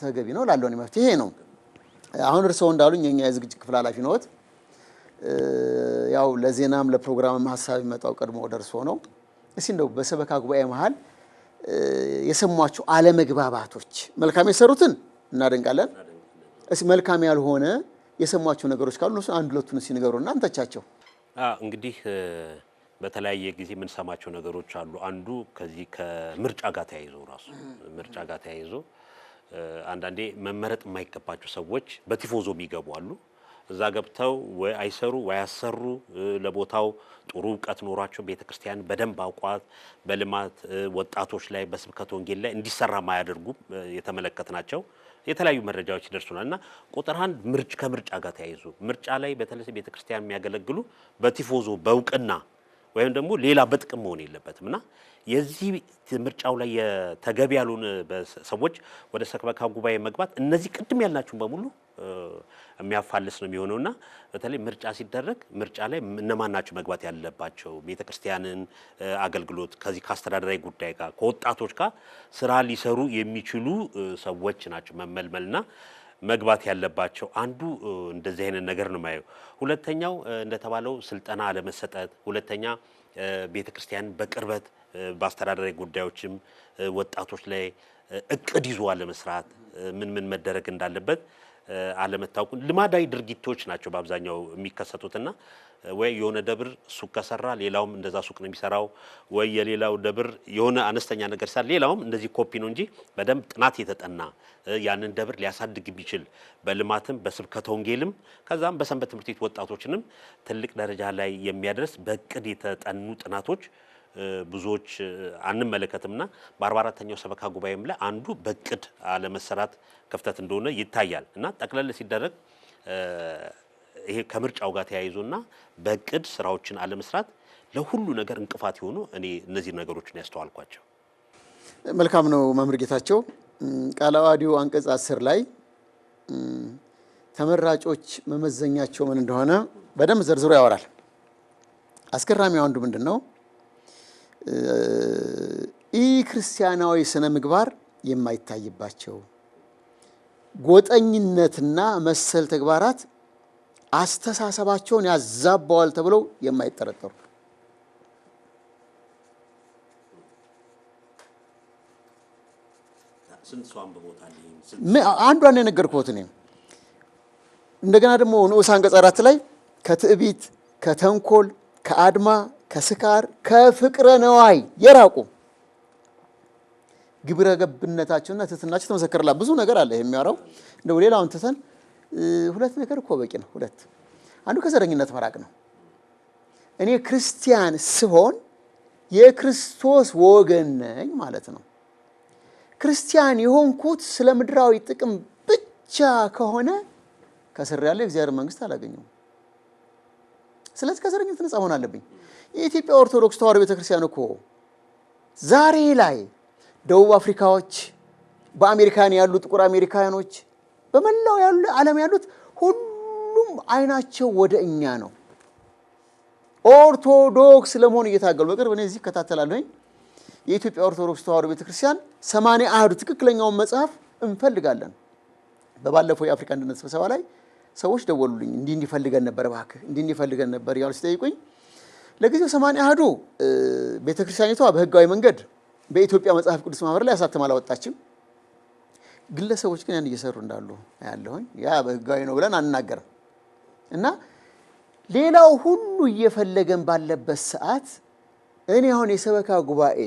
ተገቢ ነው ላለው ነው መፍትሄ ነው። አሁን እርስዎ እንዳሉኝ የኛ የዝግጅት ክፍል ኃላፊ ነዎት። ያው ለዜናም ለፕሮግራምም ሐሳብ ይመጣው ቀድሞ ደርሶ ነው። እስኪ እንደው በሰበካ ጉባኤ መሃል የሰሟቸው አለመግባባቶች መልካም የሰሩትን እናደንቃለን። እስኪ መልካም ያልሆነ የሰሟቸው ነገሮች ካሉ እነሱ አንድ ሁለቱን እስኪ ንገሩና አንተቻቸው። እንግዲህ በተለያየ ጊዜ የምንሰማቸው ነገሮች አሉ። አንዱ ከዚህ ከምርጫ ጋር ተያይዞ ራሱ ምርጫ ጋር ተያይዞ አንዳንዴ መመረጥ የማይገባቸው ሰዎች በቲፎዞ የሚገቡ አሉ። እዛ ገብተው ወይ አይሰሩ ወይ ያሰሩ ለቦታው ጥሩ እውቀት ኖሯቸው ቤተክርስቲያን በደንብ አውቋት በልማት ወጣቶች ላይ በስብከተ ወንጌል ላይ እንዲሰራ ማያደርጉ የተመለከትናቸው የተለያዩ መረጃዎች ይደርሱናል። እና ቁጥር አንድ ከምርጫ ጋር ተያይዞ ምርጫ ላይ በተለይ ቤተክርስቲያን የሚያገለግሉ በቲፎዞ በእውቅና ወይም ደግሞ ሌላ በጥቅም መሆን የለበትም እና የዚህ ምርጫው ላይ የተገቢ ያሉን ሰዎች ወደ ሰበካ ጉባኤ መግባት እነዚህ ቅድም ያልናቸው በሙሉ የሚያፋልስ ነው የሚሆነውና በተለይ ምርጫ ሲደረግ ምርጫ ላይ እነማን ናቸው መግባት ያለባቸው ቤተክርስቲያንን አገልግሎት ከዚህ ከአስተዳደራዊ ጉዳይ ጋር ከወጣቶች ጋር ስራ ሊሰሩ የሚችሉ ሰዎች ናቸው መመልመልና መግባት ያለባቸው። አንዱ እንደዚህ አይነት ነገር ነው ማየው። ሁለተኛው እንደተባለው ስልጠና አለመሰጠት፣ ሁለተኛ ቤተክርስቲያን በቅርበት በአስተዳደራዊ ጉዳዮችም ወጣቶች ላይ እቅድ ይዞ አለመስራት፣ ምን መደረግ እንዳለበት አለመታወቁ ልማዳዊ ድርጊቶች ናቸው በአብዛኛው የሚከሰቱትና ወይ የሆነ ደብር ሱቅ ከሰራ ሌላውም እንደዛ ሱቅ ነው የሚሰራው፣ ወይ የሌላው ደብር የሆነ አነስተኛ ነገር ሰራ ሌላውም እንደዚህ ኮፒ ነው እንጂ በደንብ ጥናት የተጠና ያንን ደብር ሊያሳድግ ቢችል በልማትም በስብከተ ወንጌልም ከዛም በሰንበት ትምህርት ቤት ወጣቶችንም ትልቅ ደረጃ ላይ የሚያደርስ በእቅድ የተጠኑ ጥናቶች ብዙዎች አንመለከትምና በ44ኛው ሰበካ ጉባኤም ላይ አንዱ በእቅድ አለመሰራት ክፍተት እንደሆነ ይታያል እና ጠቅለል ሲደረግ ይሄ ከምርጫው ጋር ተያይዞና በእቅድ ስራዎችን አለመስራት ለሁሉ ነገር እንቅፋት የሆኑ እኔ እነዚህ ነገሮችን ያስተዋልኳቸው። መልካም ነው መምህር ጌታቸው። ቃለ ዓዋዲው አንቀጽ 10 ላይ ተመራጮች መመዘኛቸው ምን እንደሆነ በደንብ ዘርዝሮ ያወራል። አስገራሚው አንዱ ምንድነው? ክርስቲያናዊ ስነ ምግባር የማይታይባቸው ጎጠኝነትና መሰል ተግባራት አስተሳሰባቸውን ያዛባዋል ተብለው የማይጠረጠሩ አንዷን የነገርኩት እኔ። እንደገና ደግሞ ንዑስ አንቀጽ 4 ላይ ከትዕቢት፣ ከተንኮል፣ ከአድማ፣ ከስካር፣ ከፍቅረ ነዋይ የራቁ ግብረ ገብነታቸውና ትሕትናቸው ተመሰከረላቸው። ብዙ ነገር አለ የሚያወራው። እንደው ሌላውን ትተን ሁለት ነገር እኮ በቂ ነው። ሁለት አንዱ ከዘረኝነት መራቅ ነው። እኔ ክርስቲያን ስሆን የክርስቶስ ወገን ነኝ ማለት ነው። ክርስቲያን የሆንኩት ስለ ምድራዊ ጥቅም ብቻ ከሆነ ከስር ያለ የእግዚአብሔር መንግስት አላገኘውም። ስለዚህ ከዘረኝነት ነፃ መሆን አለብኝ። የኢትዮጵያ ኦርቶዶክስ ተዋሕዶ ቤተክርስቲያን እኮ ዛሬ ላይ ደቡብ አፍሪካዎች፣ በአሜሪካን ያሉ ጥቁር አሜሪካኖች፣ በመላው ያሉ ዓለም ያሉት ሁሉም አይናቸው ወደ እኛ ነው። ኦርቶዶክስ ለመሆን እየታገሉ በቅርብ እኔ እዚህ እከታተላለሁኝ። የኢትዮጵያ ኦርቶዶክስ ተዋሕዶ ቤተክርስቲያን 81 ትክክለኛውን መጽሐፍ እንፈልጋለን። በባለፈው የአፍሪካ አንድነት ስብሰባ ላይ ሰዎች ደወሉልኝ። እንዲህ ፈልገን ነበር፣ እባክህ እንዲህ ፈልገን ነበር ያሉ ሲጠይቁኝ ለጊዜው 81 ቤተክርስቲያኒቷ በህጋዊ መንገድ በኢትዮጵያ መጽሐፍ ቅዱስ ማህበር ላይ አሳትማ አላወጣችም። ግለሰቦች ግን ያን እየሰሩ እንዳሉ ያለሁኝ ያ በህጋዊ ነው ብለን አንናገርም። እና ሌላው ሁሉ እየፈለገን ባለበት ሰዓት እኔ አሁን የሰበካ ጉባኤ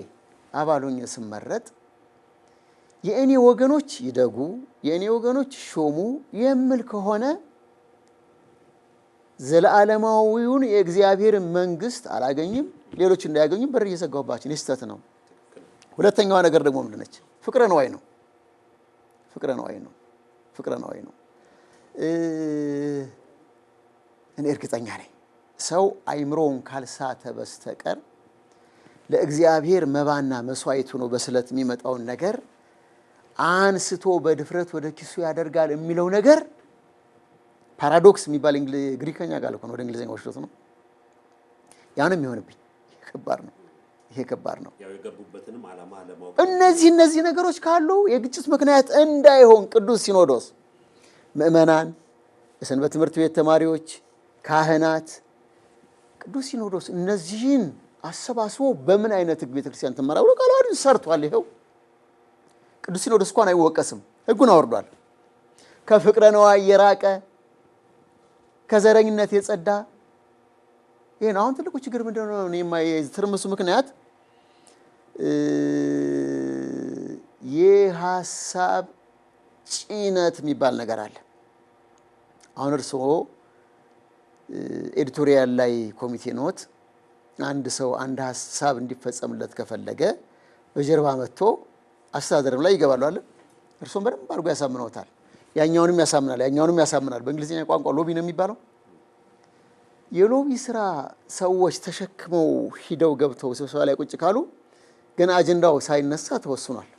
አባል ሆኜ ስመረጥ የእኔ ወገኖች ይደጉ፣ የእኔ ወገኖች ሾሙ የምል ከሆነ ዘለዓለማዊውን የእግዚአብሔር መንግስት አላገኝም፣ ሌሎች እንዳያገኙም በር እየዘጋሁባቸው ስህተት ነው። ሁለተኛዋ ነገር ደግሞ ምንድን ነች? ፍቅረ ነዋይ ነው። ፍቅረ ነዋይ ነው። እኔ እርግጠኛ ነኝ ሰው አይምሮውን ካልሳተ በስተቀር ለእግዚአብሔር መባና መስዋዕት ሆኖ በስለት የሚመጣውን ነገር አንስቶ በድፍረት ወደ ኪሱ ያደርጋል የሚለው ነገር ፓራዶክስ የሚባል ግሪከኛ ቃል ነው፣ ወደ እንግሊዘኛ ወስዶት ነው። ያንም ይሆንብኝ ይሄ ከባድ ነው። ያው የገቡበትንም ዓላማ ለማወቅ እነዚህ ነገሮች ካሉ የግጭት ምክንያት እንዳይሆን ቅዱስ ሲኖዶስ ምእመናን፣ የሰንበት ትምህርት ቤት ተማሪዎች፣ ካህናት፣ ቅዱስ ሲኖዶስ እነዚህን አሰባስቦ በምን አይነት ህግ ቤተክርስቲያን ተመራ ብሎ ቃል ዓዋዲውን ሰርቷል። ይሄው ቅዱስ ሲኖዶስ እንኳን አይወቀስም፣ ህጉን አወርዷል። ከፍቅረ ነዋይ የራቀ ከዘረኝነት የጸዳ ይሄ ነው። አሁን ትልቁ ችግር ምንድነው? የትርምሱ ምክንያት የሐሳብ ጭነት የሚባል ነገር አለ። አሁን እርስዎ ኤዲቶሪያል ላይ ኮሚቴ ኖት። አንድ ሰው አንድ ሀሳብ እንዲፈጸምለት ከፈለገ በጀርባ መጥቶ አስተዳደርም ላይ ይገባሉ አለ። እርስዎም በደንብ አድርጎ ያሳምነውታል። ያኛውንም ያሳምናል። በእንግሊዝኛ ቋንቋ ሎቢ ነው የሚባለው። የሎቢ ስራ ሰዎች ተሸክመው ሂደው ገብተው ስብሰባ ላይ ቁጭ ካሉ ገና አጀንዳው ሳይነሳ ተወስኗል።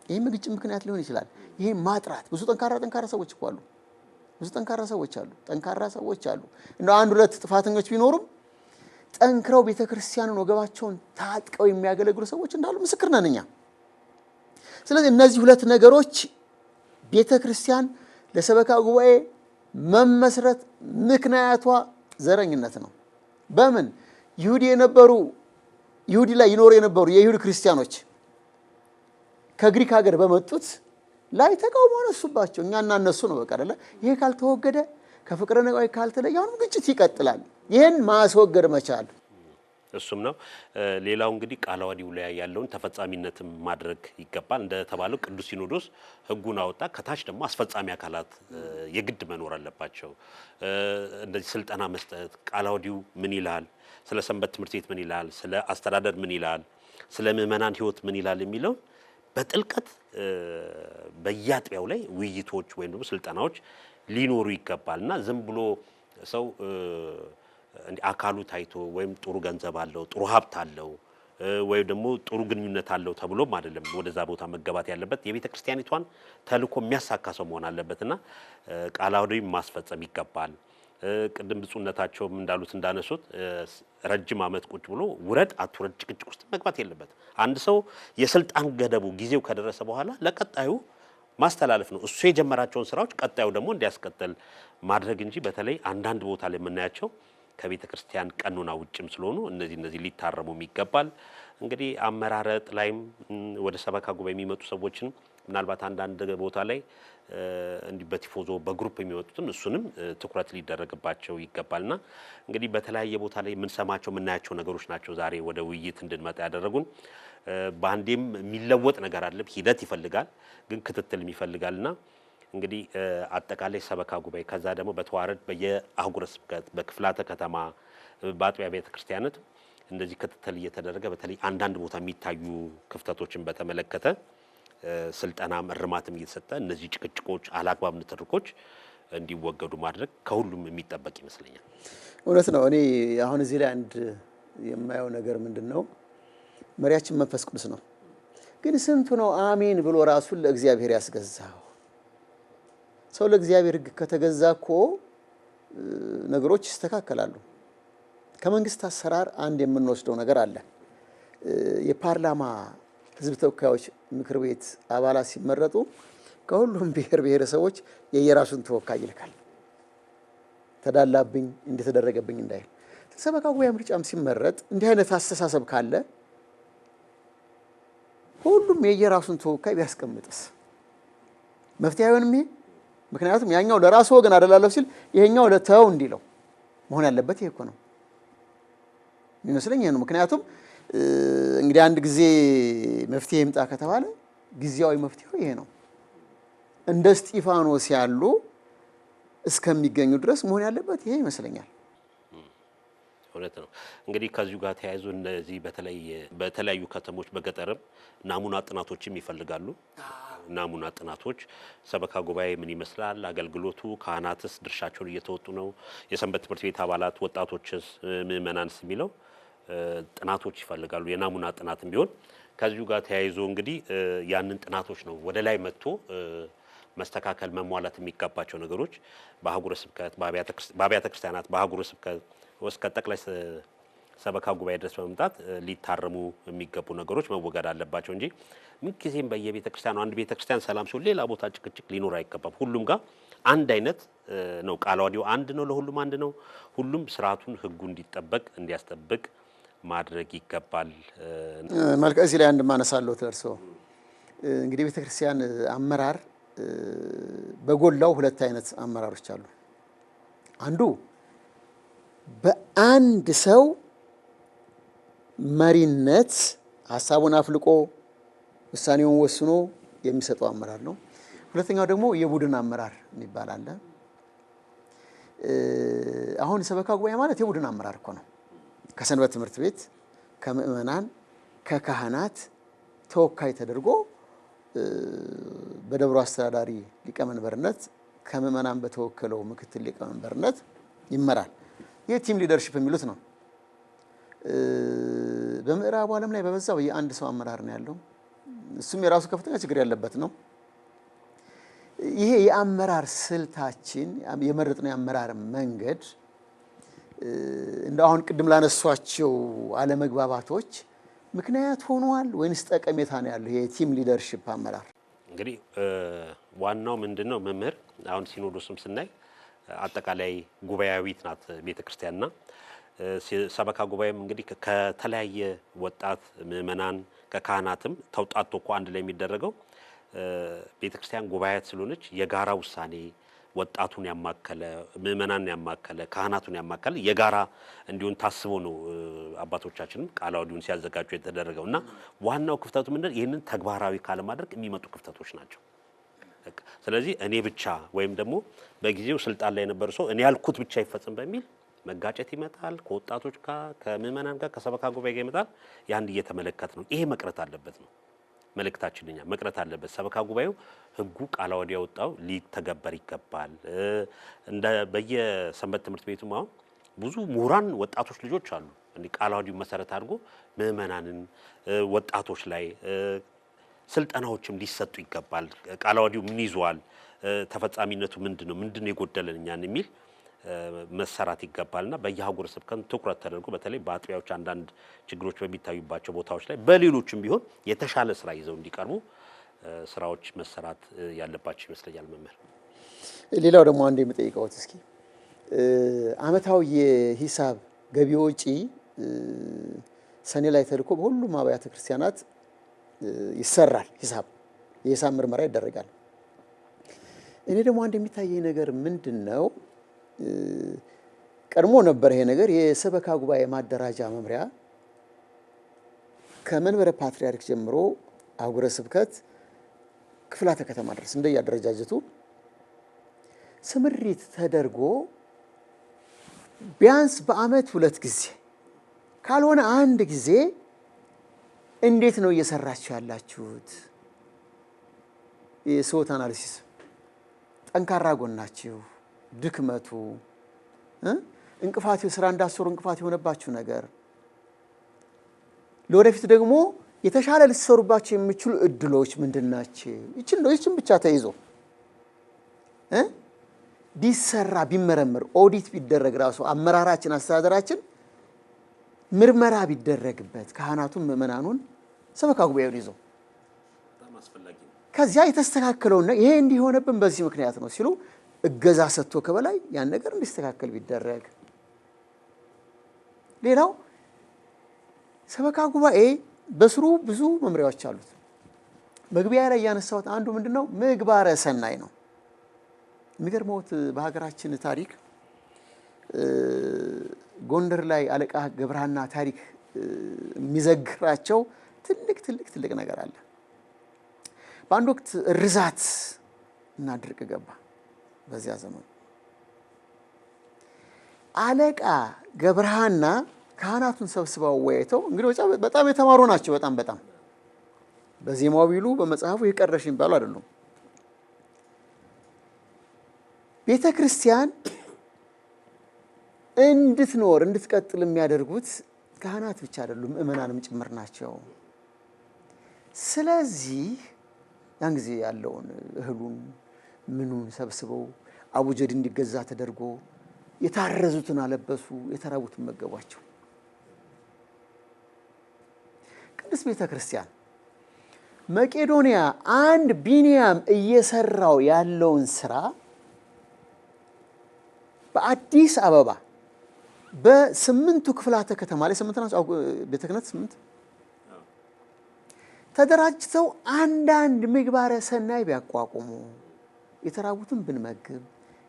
ይሄ ግጭት ምክንያት ሊሆን ይችላል። ይሄ ማጥራት ብዙ ጠንካራ ሰዎች እኮ አሉ። ጠንካራ ሰዎች አሉ። እንደው አንድ ሁለት ጥፋተኞች ቢኖሩም ጠንክረው ቤተክርስቲያንን ወገባቸውን ታጥቀው የሚያገለግሉ ሰዎች እንዳሉ ምስክር ነን እኛ። ስለዚህ እነዚህ ሁለት ነገሮች ቤተክርስቲያን ለሰበካ ጉባኤ መመስረት ምክንያቷ ዘረኝነት ነው። በምን ይሁዲ ላይ ይኖሩ የነበሩ የይሁዲ ክርስቲያኖች ከግሪክ ሀገር በመጡት ላይ ተቃውሞ አነሱባቸው። እኛና እነሱ ነው በቃ አይደለ? ይሄ ካልተወገደ ከፍቅረ ነዋይ ካልተለየ አሁንም ግጭት ይቀጥላል። ይሄን ማስወገድ መቻል እሱም ነው። ሌላው እንግዲህ ቃለ ዓዋዲው ላይ ያለውን ተፈጻሚነትም ማድረግ ይገባል። እንደተባለው ቅዱስ ሲኖዶስ ሕጉን አወጣ። ከታች ደግሞ አስፈጻሚ አካላት የግድ መኖር አለባቸው። እንደዚህ ስልጠና መስጠት፣ ቃለ ዓዋዲው ምን ይላል፣ ስለ ሰንበት ትምህርት ቤት ምን ይላል፣ ስለ አስተዳደር ምን ይላል፣ ስለ ምዕመናን ሕይወት ምን ይላል የሚለው በጥልቀት በየአጥቢያው ላይ ውይይቶች ወይም ደግሞ ስልጠናዎች ሊኖሩ ይገባልና ዝም ብሎ ሰው አካሉ ታይቶ ወይም ጥሩ ገንዘብ አለው ጥሩ ሀብት አለው ወይ ደግሞ ጥሩ ግንኙነት አለው ተብሎም አይደለም ወደዛ ቦታ መገባት ያለበት። የቤተ ክርስቲያኒቷን ተልእኮ የሚያሳካ ሰው መሆን አለበትና ቃለ ዓዋዲው ማስፈጸም ይገባል። ቅድም ብፁዕነታቸውም እንዳሉት እንዳነሱት ረጅም ዓመት ቁጭ ብሎ ውረድ አትውረድ ጭቅጭቅ ውስጥ መግባት የለበት። አንድ ሰው የስልጣን ገደቡ ጊዜው ከደረሰ በኋላ ለቀጣዩ ማስተላለፍ ነው። እሱ የጀመራቸውን ስራዎች ቀጣዩ ደግሞ እንዲያስቀጥል ማድረግ እንጂ በተለይ አንዳንድ ቦታ ላይ የምናያቸው ከቤተ ክርስቲያን ቀኖና ውጭም ስለሆኑ እነዚህ ሊታረሙም ይገባል። እንግዲህ አመራረጥ ላይም ወደ ሰበካ ጉባኤ የሚመጡ ሰዎችን ምናልባት አንዳንድ ቦታ ላይ እንዲህ በቲፎዞ በግሩፕ የሚወጡትን እሱንም ትኩረት ሊደረግባቸው ይገባልና እንግዲህ በተለያየ ቦታ ላይ የምንሰማቸው የምናያቸው ነገሮች ናቸው ዛሬ ወደ ውይይት እንድንመጣ ያደረጉን። በአንዴም የሚለወጥ ነገር አለ፣ ሂደት ይፈልጋል፣ ግን ክትትልም ይፈልጋልና እንግዲህ አጠቃላይ ሰበካ ጉባኤ ከዛ ደግሞ በተዋረድ በየአህጉረ ስብከት በክፍላተ ከተማ በአጥቢያ ቤተ ክርስቲያናት እንደዚህ ክትትል እየተደረገ በተለይ አንዳንድ ቦታ የሚታዩ ክፍተቶችን በተመለከተ ስልጠናም እርማትም እየተሰጠ እነዚህ ጭቅጭቆች አላግባብ ንትርኮች እንዲወገዱ ማድረግ ከሁሉም የሚጠበቅ ይመስለኛል። እውነት ነው። እኔ አሁን እዚህ ላይ አንድ የማየው ነገር ምንድነው፣ መሪያችን መንፈስ ቅዱስ ነው። ግን ስንቱ ነው አሜን ብሎ ራሱን ለእግዚአብሔር ያስገዛው? ሰው ለእግዚአብሔር ሕግ ከተገዛ እኮ ነገሮች ይስተካከላሉ። ከመንግስት አሰራር አንድ የምንወስደው ነገር አለ። የፓርላማ ህዝብ ተወካዮች ምክር ቤት አባላት ሲመረጡ ከሁሉም ብሔር ብሔረሰቦች የየራሱን ተወካይ ይልካል። ተዳላብኝ እንደተደረገብኝ እንዳይል። ሰበካ ጉባኤ ምርጫም ሲመረጥ እንዲህ አይነት አስተሳሰብ ካለ ሁሉም የየራሱን ተወካይ ቢያስቀምጥስ መፍትሄ አይሆንም ይሄ? ምክንያቱም ያኛው ለራሱ ወገን አደላለሁ ሲል ይሄኛው ለተው እንዲለው መሆን ያለበት ይሄ እኮ ነው የሚመስለኝ። ይሄ ነው ምክንያቱም እንግዲህ አንድ ጊዜ መፍትሄ ይምጣ ከተባለ ጊዜያዊ መፍትሄው ይሄ ነው። እንደ እስጢፋኖስ ያሉ እስከሚገኙ ድረስ መሆን ያለበት ይሄ ይመስለኛል። እውነት ነው። እንግዲህ ከዚሁ ጋር ተያይዞ እነዚህ በተለያዩ ከተሞች በገጠርም ናሙና ጥናቶችም ይፈልጋሉ። ናሙና ጥናቶች ሰበካ ጉባኤ ምን ይመስላል፣ አገልግሎቱ ካህናትስ ድርሻቸውን እየተወጡ ነው፣ የሰንበት ትምህርት ቤት አባላት ወጣቶችስ ምዕመናንስ የሚለው ጥናቶች ይፈልጋሉ። የናሙና ጥናትም ቢሆን ከዚሁ ጋር ተያይዞ እንግዲህ ያንን ጥናቶች ነው ወደ ላይ መጥቶ መስተካከል መሟላት የሚገባቸው ነገሮች በአህጉረ ስብከት በአብያተ ክርስቲያናት በአህጉረ ስብከት እስከ ጠቅላይ ሰበካ ጉባኤ ድረስ በመምጣት ሊታረሙ የሚገቡ ነገሮች መወገድ አለባቸው እንጂ ምንጊዜም በየቤተ ክርስቲያኑ አንድ ቤተ ክርስቲያን ሰላም ሲሆን ሌላ ቦታ ጭቅጭቅ ሊኖር አይገባም። ሁሉም ጋር አንድ አይነት ነው። ቃለ ዓዋዲው አንድ ነው፣ ለሁሉም አንድ ነው። ሁሉም ስርዓቱን ህጉ እንዲያስጠብቅ ማድረግ ይገባል። መልካም። እዚህ ላይ አንድ ማነሳለሁ ተርሶ እንግዲህ ቤተ ክርስቲያን አመራር በጎላው ሁለት አይነት አመራሮች አሉ። አንዱ በአንድ ሰው መሪነት ሀሳቡን አፍልቆ ውሳኔውን ወስኖ የሚሰጠው አመራር ነው። ሁለተኛው ደግሞ የቡድን አመራር የሚባል አለ። አሁን ሰበካ ጉባኤ ማለት የቡድን አመራር እኮ ነው። ከሰንበት ትምህርት ቤት ከምእመናን ከካህናት ተወካይ ተደርጎ በደብሩ አስተዳዳሪ ሊቀመንበርነት ከምእመናን በተወከለው ምክትል ሊቀመንበርነት ይመራል። የቲም ሊደርሺፕ የሚሉት ነው። በምዕራቡ ዓለም ላይ በበዛው የአንድ ሰው አመራር ነው ያለው። እሱም የራሱ ከፍተኛ ችግር ያለበት ነው። ይሄ የአመራር ስልታችን የመረጥነው የአመራር መንገድ እንደ አሁን ቅድም ላነሷቸው አለመግባባቶች ምክንያት ሆኗል ወይንስ ጠቀሜታ ነው ያለው? ይሄ ቲም ሊደርሺፕ አመራር እንግዲህ ዋናው ምንድነው? መምህር አሁን ሲኖዶስም ስናይ አጠቃላይ ጉባኤያዊት ናት ቤተክርስቲያንና ሰበካ ጉባኤም እንግዲህ ከተለያየ ወጣት ምእመናን ከካህናትም ተውጣቶ እኮ አንድ ላይ የሚደረገው ቤተክርስቲያን ጉባኤያት ስለሆነች የጋራ ውሳኔ ወጣቱን ያማከለ ምእመናን ያማከለ ካህናቱን ያማከለ የጋራ እንዲሆን ታስቦ ነው አባቶቻችንም ቃለ ዓዋዲውን ሲያዘጋጁ የተደረገውና ዋናው ክፍተቱ ምንድነው? ይህንን ተግባራዊ ካለማድረግ የሚመጡ ክፍተቶች ናቸው። ስለዚህ እኔ ብቻ ወይም ደግሞ በጊዜው ስልጣን ላይ የነበረ ሰው እኔ ያልኩት ብቻ ይፈጽም በሚል መጋጨት ይመጣል። ከወጣቶች ጋር ከምእመናን ጋር ከሰበካ ጉባኤ ጋር ይመጣል። ያን እየተመለከት ነው። ይሄ መቅረት አለበት ነው መልእክታችን። እኛ መቅረት አለበት። ሰበካ ጉባኤው ህጉ ቃለ ዓዋዲ ያወጣው ሊተገበር ይገባል። እንደ በየሰንበት ትምህርት ቤቱም አሁን ብዙ ምሁራን ወጣቶች ልጆች አሉ። እንዲህ ቃለ ዓዋዲውን መሰረት አድርጎ ምእመናንን ወጣቶች ላይ ስልጠናዎችም ሊሰጡ ይገባል። ቃለ ዓዋዲው ምን ይዟል፣ ተፈጻሚነቱ ምንድነው የጎደለን እኛን የሚል መሰራት ይገባልና በየሀገረ ስብከቱ ትኩረት ተደርጎ በተለይ በአጥቢያዎች አንዳንድ ችግሮች በሚታዩባቸው ቦታዎች ላይ በሌሎችም ቢሆን የተሻለ ስራ ይዘው እንዲቀርቡ ስራዎች መሰራት ያለባቸው ይመስለኛል። መምህር ሌላው ደግሞ አንድ የምጠይቀውት እስኪ አመታዊ የሂሳብ ገቢ ወጪ ሰኔ ላይ ተልኮ በሁሉም አብያተ ክርስቲያናት ይሰራል። የሂሳብ ምርመራ ይደረጋል። እኔ ደግሞ አንድ የሚታየኝ ነገር ምንድነው? ቀድሞ ነበር ይሄ ነገር የሰበካ ጉባኤ ማደራጃ መምሪያ ከመንበረ ፓትርያርክ ጀምሮ አህጉረ ስብከት ክፍላተ ከተማ ድረስ እንደያደረጃጀቱ ስምሪት ተደርጎ ቢያንስ በአመት 2 ጊዜ ካልሆነ 1 ጊዜ እንዴት ነው እየሰራችሁ ያላችሁት? የሶት አናሊሲስ ጠንካራ ጎናችሁ፣ ድክመቱ፣ እንቅፋቱ፣ ስራ እንዳሰሩ እንቅፋት የሆነባችሁ ነገር፣ ለወደፊት ደግሞ የተሻለ ልትሰሩባቸው የሚችሉ እድሎች ምንድናቸው? ይችን ብቻ ተይዞ ቢሰራ ቢመረመር ኦዲት ቢደረግ ራሱ አመራራችን አስተዳደራችን ምርመራ ቢደረግበት ካህናቱን ምእመናኑን ሰበካ ጉባኤውን ይዞ ከዚያ የተስተካከለውና ይሄ እንዲሆነብን በዚህ ምክንያት ነው ሲሉ እገዛ ሰጥቶ ከበላይ ያን ነገር እንዲስተካከል ቢደረግ። ሌላው ሰበካ ጉባኤ በስሩ ብዙ መምሪያዎች አሉት። መግቢያ ላይ ያነሳሁት አንዱ ምንድነው? ምግባረ ሰናይ ነው። የሚገርመውት በሀገራችን ታሪክ ጎንደር ላይ አለቃ ገብረሃና ታሪክ የሚዘግራቸው ትልቅ ነገር አለ። በአንድ ወቅት ርዛት እና ድርቅ ገባ። በዚያ ዘመን አለቃ ገብረሃና ካህናቱን ሰብስበው ወያይተው እንግዲህ በጣም የተማሩ ናቸው። በጣም በዜማው ቢሉ በመጽሐፉ ይቀረሽ ይባሉ አይደሉም። ቤተ ክርስቲያን እንድትኖር እንድትቀጥል የሚያደርጉት ካህናት ብቻ አይደሉም፣ ምእመናንም ጭምር ናቸው። ስለዚህ ያን ጊዜ ያለውን እህሉን ምኑን ሰብስበው አቡጀድ እንዲገዛ ተደርጎ የታረዙትን አለበሱ፣ የተራቡትን መገቧቸው። ቅድስት ቤተ ክርስቲያን መቄዶንያ አንድ ቢንያም እየሰራው ያለውን ስራ በአዲስ አበባ በ8ቱ ክፍላተ ከተማ ላይ 8 ናቸው ቤተ ክህነት 8 ተደራጅተው አንዳንድ ምግባረ ሰናይ ቢያቋቁሙ፣ የተራቡትን ብንመግብ፣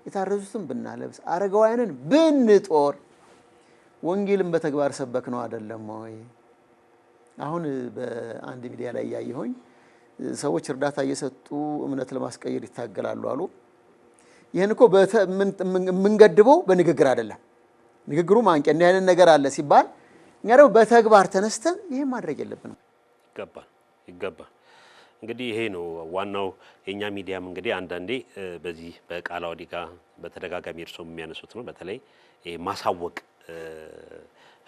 የታረዙትን ብናለብስ፣ አረጋውያንን ብንጦር፣ ወንጌልን በተግባር ሰበክ ነው አይደለም ወይ? አሁን በአንድ ሚዲያ ላይ ያየሁኝ ሰዎች እርዳታ እየሰጡ እምነት ለማስቀየር ይታገላሉ አሉ። ይሄን እኮ የምንገድበው በንግግር አይደለም። ንግግሩ ማንቂያ እንዲህ አይነት ነገር አለ ሲባል እኛ ደግሞ በተግባር ተነስተን ይሄን ማድረግ የለብንም። ይገባል። እንግዲህ ይሄ ነው ዋናው የኛ ሚዲያም እንግዲህ አንዳንዴ በዚህ በቃለ ዓዋዲ ጋር በተደጋጋሚ እርሶ የሚያነሱት ነው። በተለይ ማሳወቅ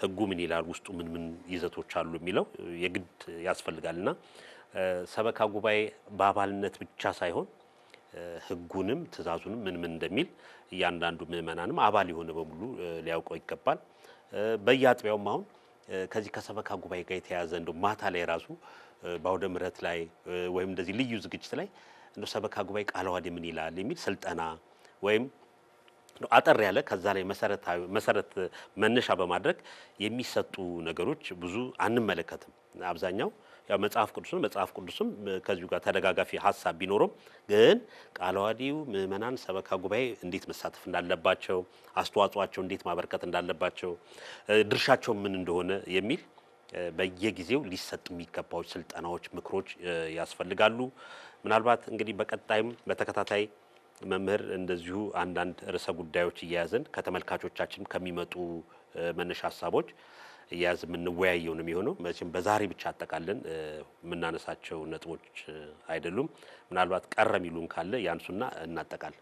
ህጉ ምን ይላል፣ ውስጡ ምን ይዘቶች አሉ የሚለው የግድ ያስፈልጋልና ሰበካ ጉባኤ በአባልነት ብቻ ሳይሆን ህጉንም ትእዛዙንም ምን እንደሚል እያንዳንዱ ምእመናንም አባል የሆነ በሙሉ ሊያውቀው ይገባል። በየአጥቢያውም አሁን ከዚህ ከሰበካ ጉባኤ ጋር የተያያዘ እንደው ማታ ላይ ራሱ በአውደ ምሕረት ላይ ወይም እንደዚህ ልዩ ዝግጅት ላይ እንደው ሰበካ ጉባኤ ቃለ ዓዋዲ ምን ይላል የሚል ስልጠና ወይም አጠር ያለ ከዛ ላይ መሰረት መነሻ በማድረግ የሚሰጡ ነገሮች ብዙ አንመለከትም። አብዛኛው ያው መጽሐፍ ቅዱስም ከዚሁ ጋር ተደጋጋፊ ሐሳብ ቢኖርም ግን ቃለ ዓዋዲው ምእመናን ሰበካ ጉባኤ እንዴት መሳተፍ እንዳለባቸው፣ አስተዋጽኦአቸው እንዴት ማበርከት እንዳለባቸው፣ ድርሻቸው ምን እንደሆነ የሚል በየጊዜው ሊሰጡ የሚገባው ስልጠናዎች፣ ምክሮች ያስፈልጋሉ። ምናልባት እንግዲህ በቀጣይም በተከታታይ መምህር እንደዚሁ አንዳንድ ርዕሰ ጉዳዮች እያያዝን ከተመልካቾቻችን ከሚመጡ መነሻ ሀሳቦች እያያዝ የምንወያየው ነው የሚሆነው። መቼም በዛሬ ብቻ አጠቃለን የምናነሳቸው ነጥቦች አይደሉም። ምናልባት ቀረ የሚሉን ካለ ያንሱና እናጠቃል።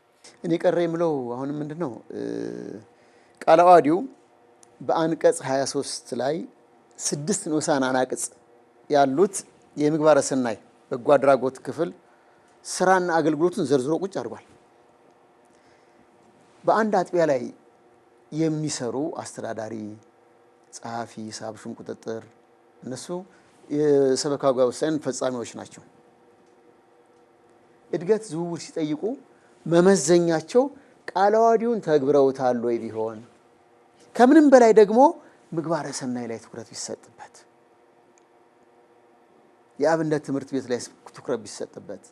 እኔ ቀረ የምለው አሁን ምንድነው ቃለ ዓዋዲው በአንቀጽ 23 ላይ 6 ንዑሳን አናቅጽ ያሉት የምግባረ ሰናይ በጎ አድራጎት ክፍል ስራና አገልግሎቱን ዘርዝሮ ቁጭ አድርጓል። በአንድ አጥቢያ ላይ የሚሰሩ አስተዳዳሪ፣ ጸሐፊ፣ ሂሳብ ሹም፣ ቁጥጥር እነሱ የሰበካ ጉባኤ ውሳኔ ፈጻሚዎች ናቸው። እድገት ዝውውር ሲጠይቁ መመዘኛቸው ቃለ ዓዋዲውን ተግብረውታል ወይ ቢሆን፣ ከምንም በላይ ደግሞ ምግባረ ሰናይ ላይ ትኩረት ቢሰጥበት፣ የአብነት ትምህርት ቤት ላይ ትኩረት ቢሰጥበት፣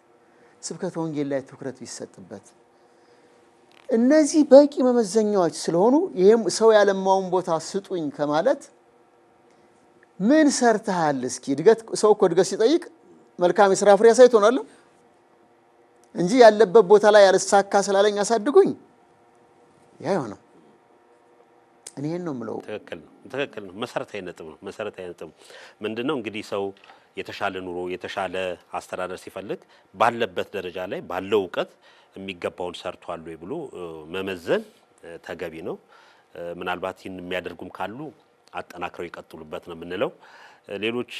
ስብከተ ወንጌል ላይ ትኩረት ቢሰጥበት፣ እነዚህ በቂ መመዘኛዎች ስለሆኑ ይሄም ሰው ያለማውን ቦታ ስጡኝ ከማለት ምን ሰርተሃል እስኪ እድገት ሰው እኮ እድገት ሲጠይቅ መልካም የሥራ ፍሬ ያሳይቶናል እንጂ ያለበት ቦታ ላይ ያልሳካ ስላለኝ አሳድጉኝ ያ ይሆነው። እኔ ይሄን ነው የምለው። ትክክል ነው። መሰረታዊ ነጥብ ነው። ምንድነው እንግዲህ ሰው የተሻለ ኑሮ የተሻለ አስተዳደር ሲፈልግ ባለበት ደረጃ ላይ ባለው ዕውቀት የሚገባውን ሰርቷል ወይ ብሎ መመዘን ተገቢ ነው። ምናልባት ይህን የሚያደርጉም ካሉ አጠናክረው ይቀጥሉበት ነው የምንለው። ሌሎች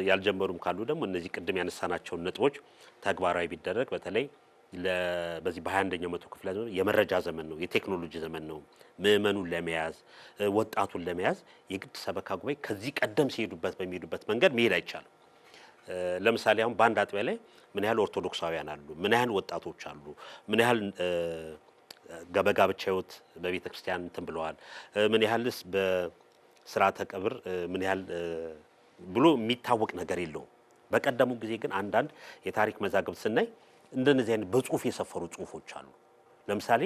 ያልጀመሩም ካሉ ደግሞ እነዚህ ቅድም ያነሳናቸውን ነጥቦች ተግባራዊ ቢደረግ በተለይ በዚህ በ21ኛው መቶ ክፍለ ዘመን የመረጃ ዘመን ነው፣ የቴክኖሎጂ ዘመን ነው። ምእመኑን ለመያዝ ወጣቱን ለመያዝ የግድ ሰበካ ጉባኤ ከዚህ ቀደም በሚሄዱበት መንገድ መሄድ አይቻልም። ለምሳሌ አሁን በአንድ አጥቢያ ላይ ምን ያህል ኦርቶዶክሳውያን አሉ፣ ምን ያህል ወጣቶች አሉ፣ ምን ያህል በጋብቻ ሕይወት በቤተ ክርስቲያን እንትን ብለዋል፣ ምን ያህልስ በስርዓተ ቀብር ምን ያህል ብሎ የሚታወቅ ነገር የለውም። በቀደሙ ጊዜ ግን አንዳንድ የታሪክ መዛግብት ስናይ እንደነዚህ አይነት በጽሁፍ የሰፈሩ ጽሁፎች አሉ። ለምሳሌ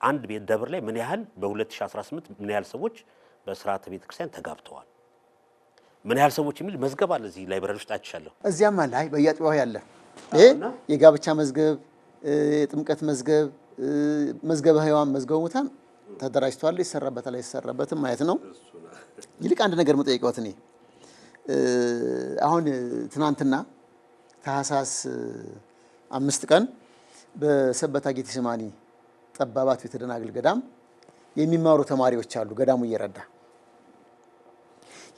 አንድ ቤት ደብር ላይ ምን ያህል በ2018 ምን ያህል ሰዎች በስርዓተ ቤተ ክርስቲያን ተጋብተዋል፣ ምን ያህል ሰዎች የሚል መዝገብ አለ እዚህ ላይብረሪ ውስጥ አይቻለሁ። እዚያም አለ በየአጥቢያው ያለ ይሄ የጋብቻ መዝገብ፣ የጥምቀት መዝገብ፣ መዝገበ ሕያዋን፣ መዝገበ ሙታን ተደራጅቷል። ይሰራበታል አይሰራበትም ማየት ነው። ይልቅ አንድ ነገር መጠየቅዎት እኔ አሁን ትናንትና ታህሳስ 5 ቀን በሰበታ ጌቴሴማኒ ጠባባት ቤተ ደናግል ገዳም የሚማሩ ተማሪዎች አሉ። ገዳሙ እየረዳ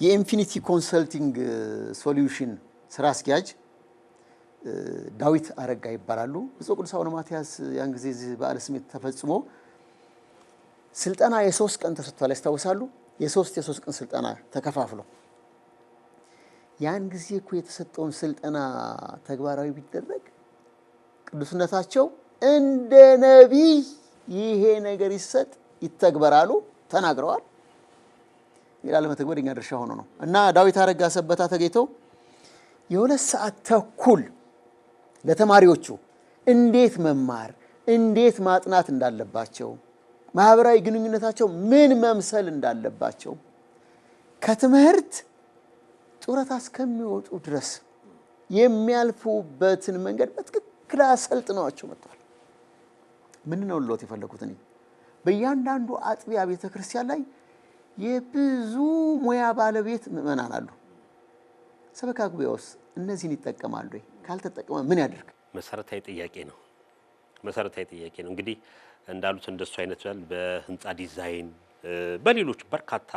የኢንፊኒቲ ኮንሰልቲንግ ሶሉሽን ስራ አስኪያጅ ዳዊት አረጋ ይባላሉ። ብፁዕ ቅዱስ አቡነ ማትያስ ያን ጊዜ በዓለ ሲመት ተፈጽሞ ስልጠና የ3 ቀን ተሰጥቷል ያስታውሳሉ። የ3 ቀን ስልጠና ተከፋፍሎ ያን ጊዜ እኮ የተሰጠውን ስልጠና ተግባራዊ ቢደረግ ቅዱስነታቸው እንደ ነቢይ ይሄ ነገር ይሰጥ ይተግበራሉ ተናግረዋል። ይላል መተግበር የኛ ድርሻ ሆኖ ነው እና ዳዊት አረጋ ሰበታ ተገኝተው የ2 ሰዓት ተኩል ለተማሪዎቹ እንዴት መማር እንዴት ማጥናት እንዳለባቸው፣ ማህበራዊ ግንኙነታቸው ምን መምሰል እንዳለባቸው ከትምህርት ጡረታ እስከሚወጡ ድረስ የሚያልፉበትን መንገድ በትክክል አሰልጥነዋቸው መጥተዋል። ምን ነው ልሎት የፈለኩት እኔ በእያንዳንዱ አጥቢያ ቤተክርስቲያን ላይ የብዙ ሙያ ባለቤት ምእመናን አሉ። ሰበካ ጉባኤውስ እነዚህን ይጠቀማሉ ወይ? ካልተጠቀመ ምን ያደርግ? መሰረታዊ ጥያቄ ነው። እንግዲህ እንዳሉት እንደሱ አይነት በህንፃ ዲዛይን በሌሎች በርካታ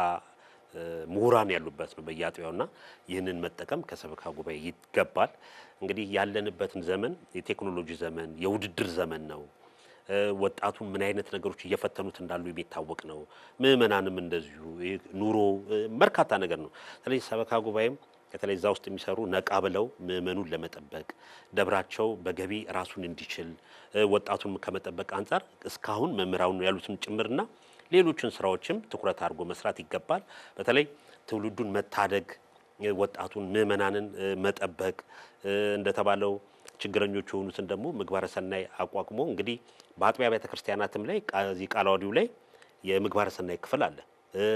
ምሁራን ያሉበት ነው በየአጥቢያውና ይህንን መጠቀም ከሰበካ ጉባኤ ይገባል። እንግዲህ ያለንበትን ዘመን የቴክኖሎጂ ዘመን፣ የውድድር ዘመን ነው። ወጣቱን ምን አይነት ነገሮች እየፈተኑት እንዳሉ የሚታወቅ ነው። ምእመናንም እንደዚሁ ኑሮ በርካታ ነገር ነው። ስለዚህ ሰበካ ጉባኤም ከተለይ እዛ ውስጥ የሚሰሩ ነቃ ብለው ምእመኑን ለመጠበቅ ደብራቸው በገቢ ራሱን እንዲችል ወጣቱን ከመጠበቅ አንጻር እስካሁን መምህራኑ ያሉትን ጭምርና ሌሎችን ስራዎችም ትኩረት አድርጎ መስራት ይገባል። በተለይ ትውልዱን መታደግ፣ ወጣቱን ምእመናንን መጠበቅ እንደተባለው ችግረኞች የሆኑትን ደግሞ ምግባረ ሰናይ አቋቁሞ እንግዲህ በአጥቢያ ቤተ ክርስቲያናትም ላይ እዚህ ቃለ ዓዋዲው ላይ የምግባረ ሰናይ ክፍል አለ።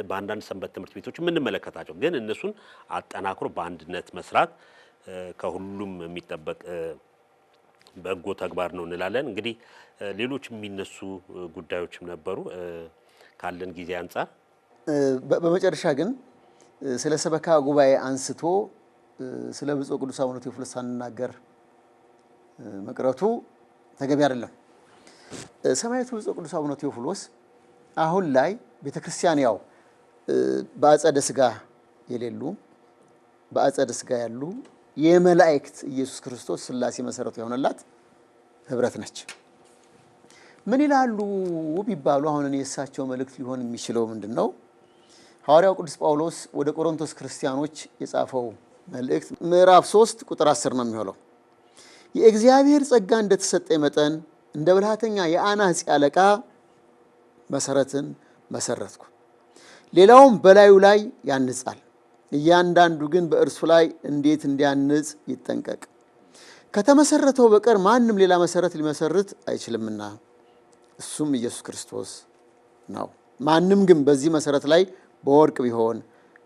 በአንዳንድ ሰንበት ትምህርት ቤቶች የምንመለከታቸው ግን እነሱን አጠናክሮ በአንድነት መስራት ከሁሉም የሚጠበቅ በጎ ተግባር ነው እንላለን። እንግዲህ ሌሎች የሚነሱ ጉዳዮችም ነበሩ ካለን ጊዜ አንጻር። በመጨረሻ ግን ስለ ሰበካ ጉባኤ አንስቶ ስለ ብፁዕ ቅዱስ አቡነ ቴዎፍሎስ ሳንናገር መቅረቱ ተገቢ አይደለም። ሰማዕቱ ብፁዕ ቅዱስ አቡነ ቴዎፍሎስ አሁን ላይ ቤተክርስቲያን ያው በአጸደ ሥጋ የሌሉ በአጸደ ሥጋ ያሉ የመላእክት ኢየሱስ ክርስቶስ ሥላሴ መሰረቱ የሆነላት ህብረት ነች። ምን ይላሉ ቢባሉ አሁን እኔ የእሳቸው መልእክት ሊሆን የሚችለው ምንድነው? ሐዋርያው ቅዱስ ጳውሎስ ወደ ቆሮንቶስ ክርስቲያኖች የጻፈው መልእክት ምዕራፍ 3 ቁጥር 10 ነው የሚሆነው። የእግዚአብሔር ጸጋ እንደተሰጠኝ መጠን እንደ ብልሃተኛ የአናጺ አለቃ መሰረትን መሰረትኩ፣ ሌላውም በላዩ ላይ ያንጻል። እያንዳንዱ ግን በእርሱ ላይ እንዴት እንዲያንጽ ይጠንቀቅ። ከተመሰረተው በቀር ማንም ሌላ መሰረት ሊመሰርት አይችልምና እሱም ኢየሱስ ክርስቶስ ነው። ማንም ግን በዚህ መሰረት ላይ በወርቅ ቢሆን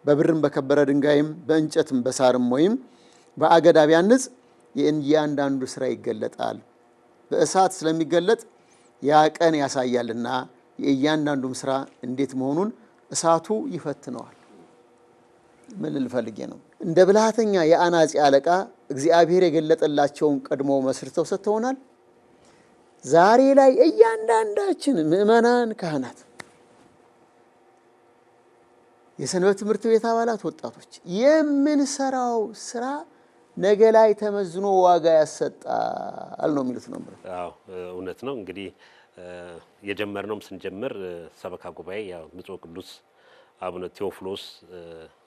በብርም በከበረ ድንጋይም በእንጨትም በሳርም ወይም በአገዳ ቢያንጽ የእያንዳንዱ ስራ ይገለጣል። በእሳት ስለሚገለጥ ያ ቀን ያሳያልና የእያንዳንዱም ስራ እንዴት መሆኑን እሳቱ ይፈትነዋል። ምን ልፈልጌ ነው? እንደ ብልሃተኛ የአናጺ አለቃ እግዚአብሔር የገለጠላቸውን ቀድሞ መስርተው ሰጥተውናል። ዛሬ ላይ እያንዳንዳችን ምእመናን፣ ካህናት፣ የሰንበት ትምህርት ቤት አባላት፣ ወጣቶች የምንሰራው ስራ ነገ ላይ ተመዝኖ ዋጋ ያሰጣል ነው የሚሉት ነው። አዎ እውነት ነው። እንግዲህ የጀመርነውም ስንጀምር ሰበካ ጉባኤ ያው ብፁዕ ቅዱስ አቡነ ቴዎፍሎስ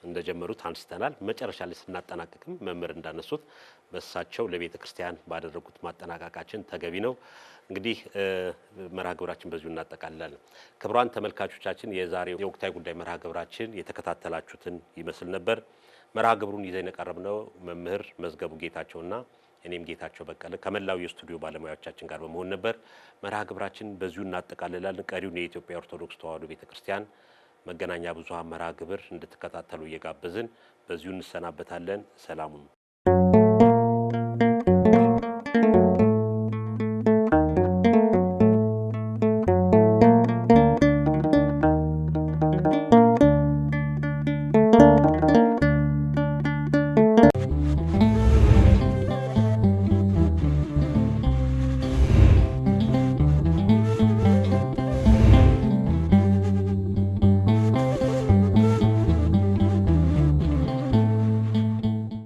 እንደጀመሩት አንስተናል። መጨረሻ ላይ ስናጠናቀቅም መምህር እንዳነሱት በእሳቸው ለቤተ ክርስቲያን ባደረጉት ማጠናቀቃችን ተገቢ ነው። እንግዲህ መርሃ ግብራችን በዚሁ እናጠቃልላለን። ክቡራን ተመልካቾቻችን የዛሬው የወቅታዊ ጉዳይ መርሃ ግብራችን የተከታተላችሁትን ይመስል ነበር። መርሃ ግብሩን ይዘን የቀረብነው መምህር መዝገቡ ጌታቸውና እኔም ጌታቸው በቀለ ከመላው የስቱዲዮ ባለሙያዎቻችን ጋር በመሆን ነበር። መርሃ ግብራችን በዚሁ እናጠቃልላለን። ቀሪውን የኢትዮጵያ ኦርቶዶክስ ተዋሕዶ ቤተክርስቲያን መገናኛ ብዙኃን መርሃ ግብር እንድትከታተሉ እየጋበዝን በዚሁ እንሰናበታለን። ሰላሙን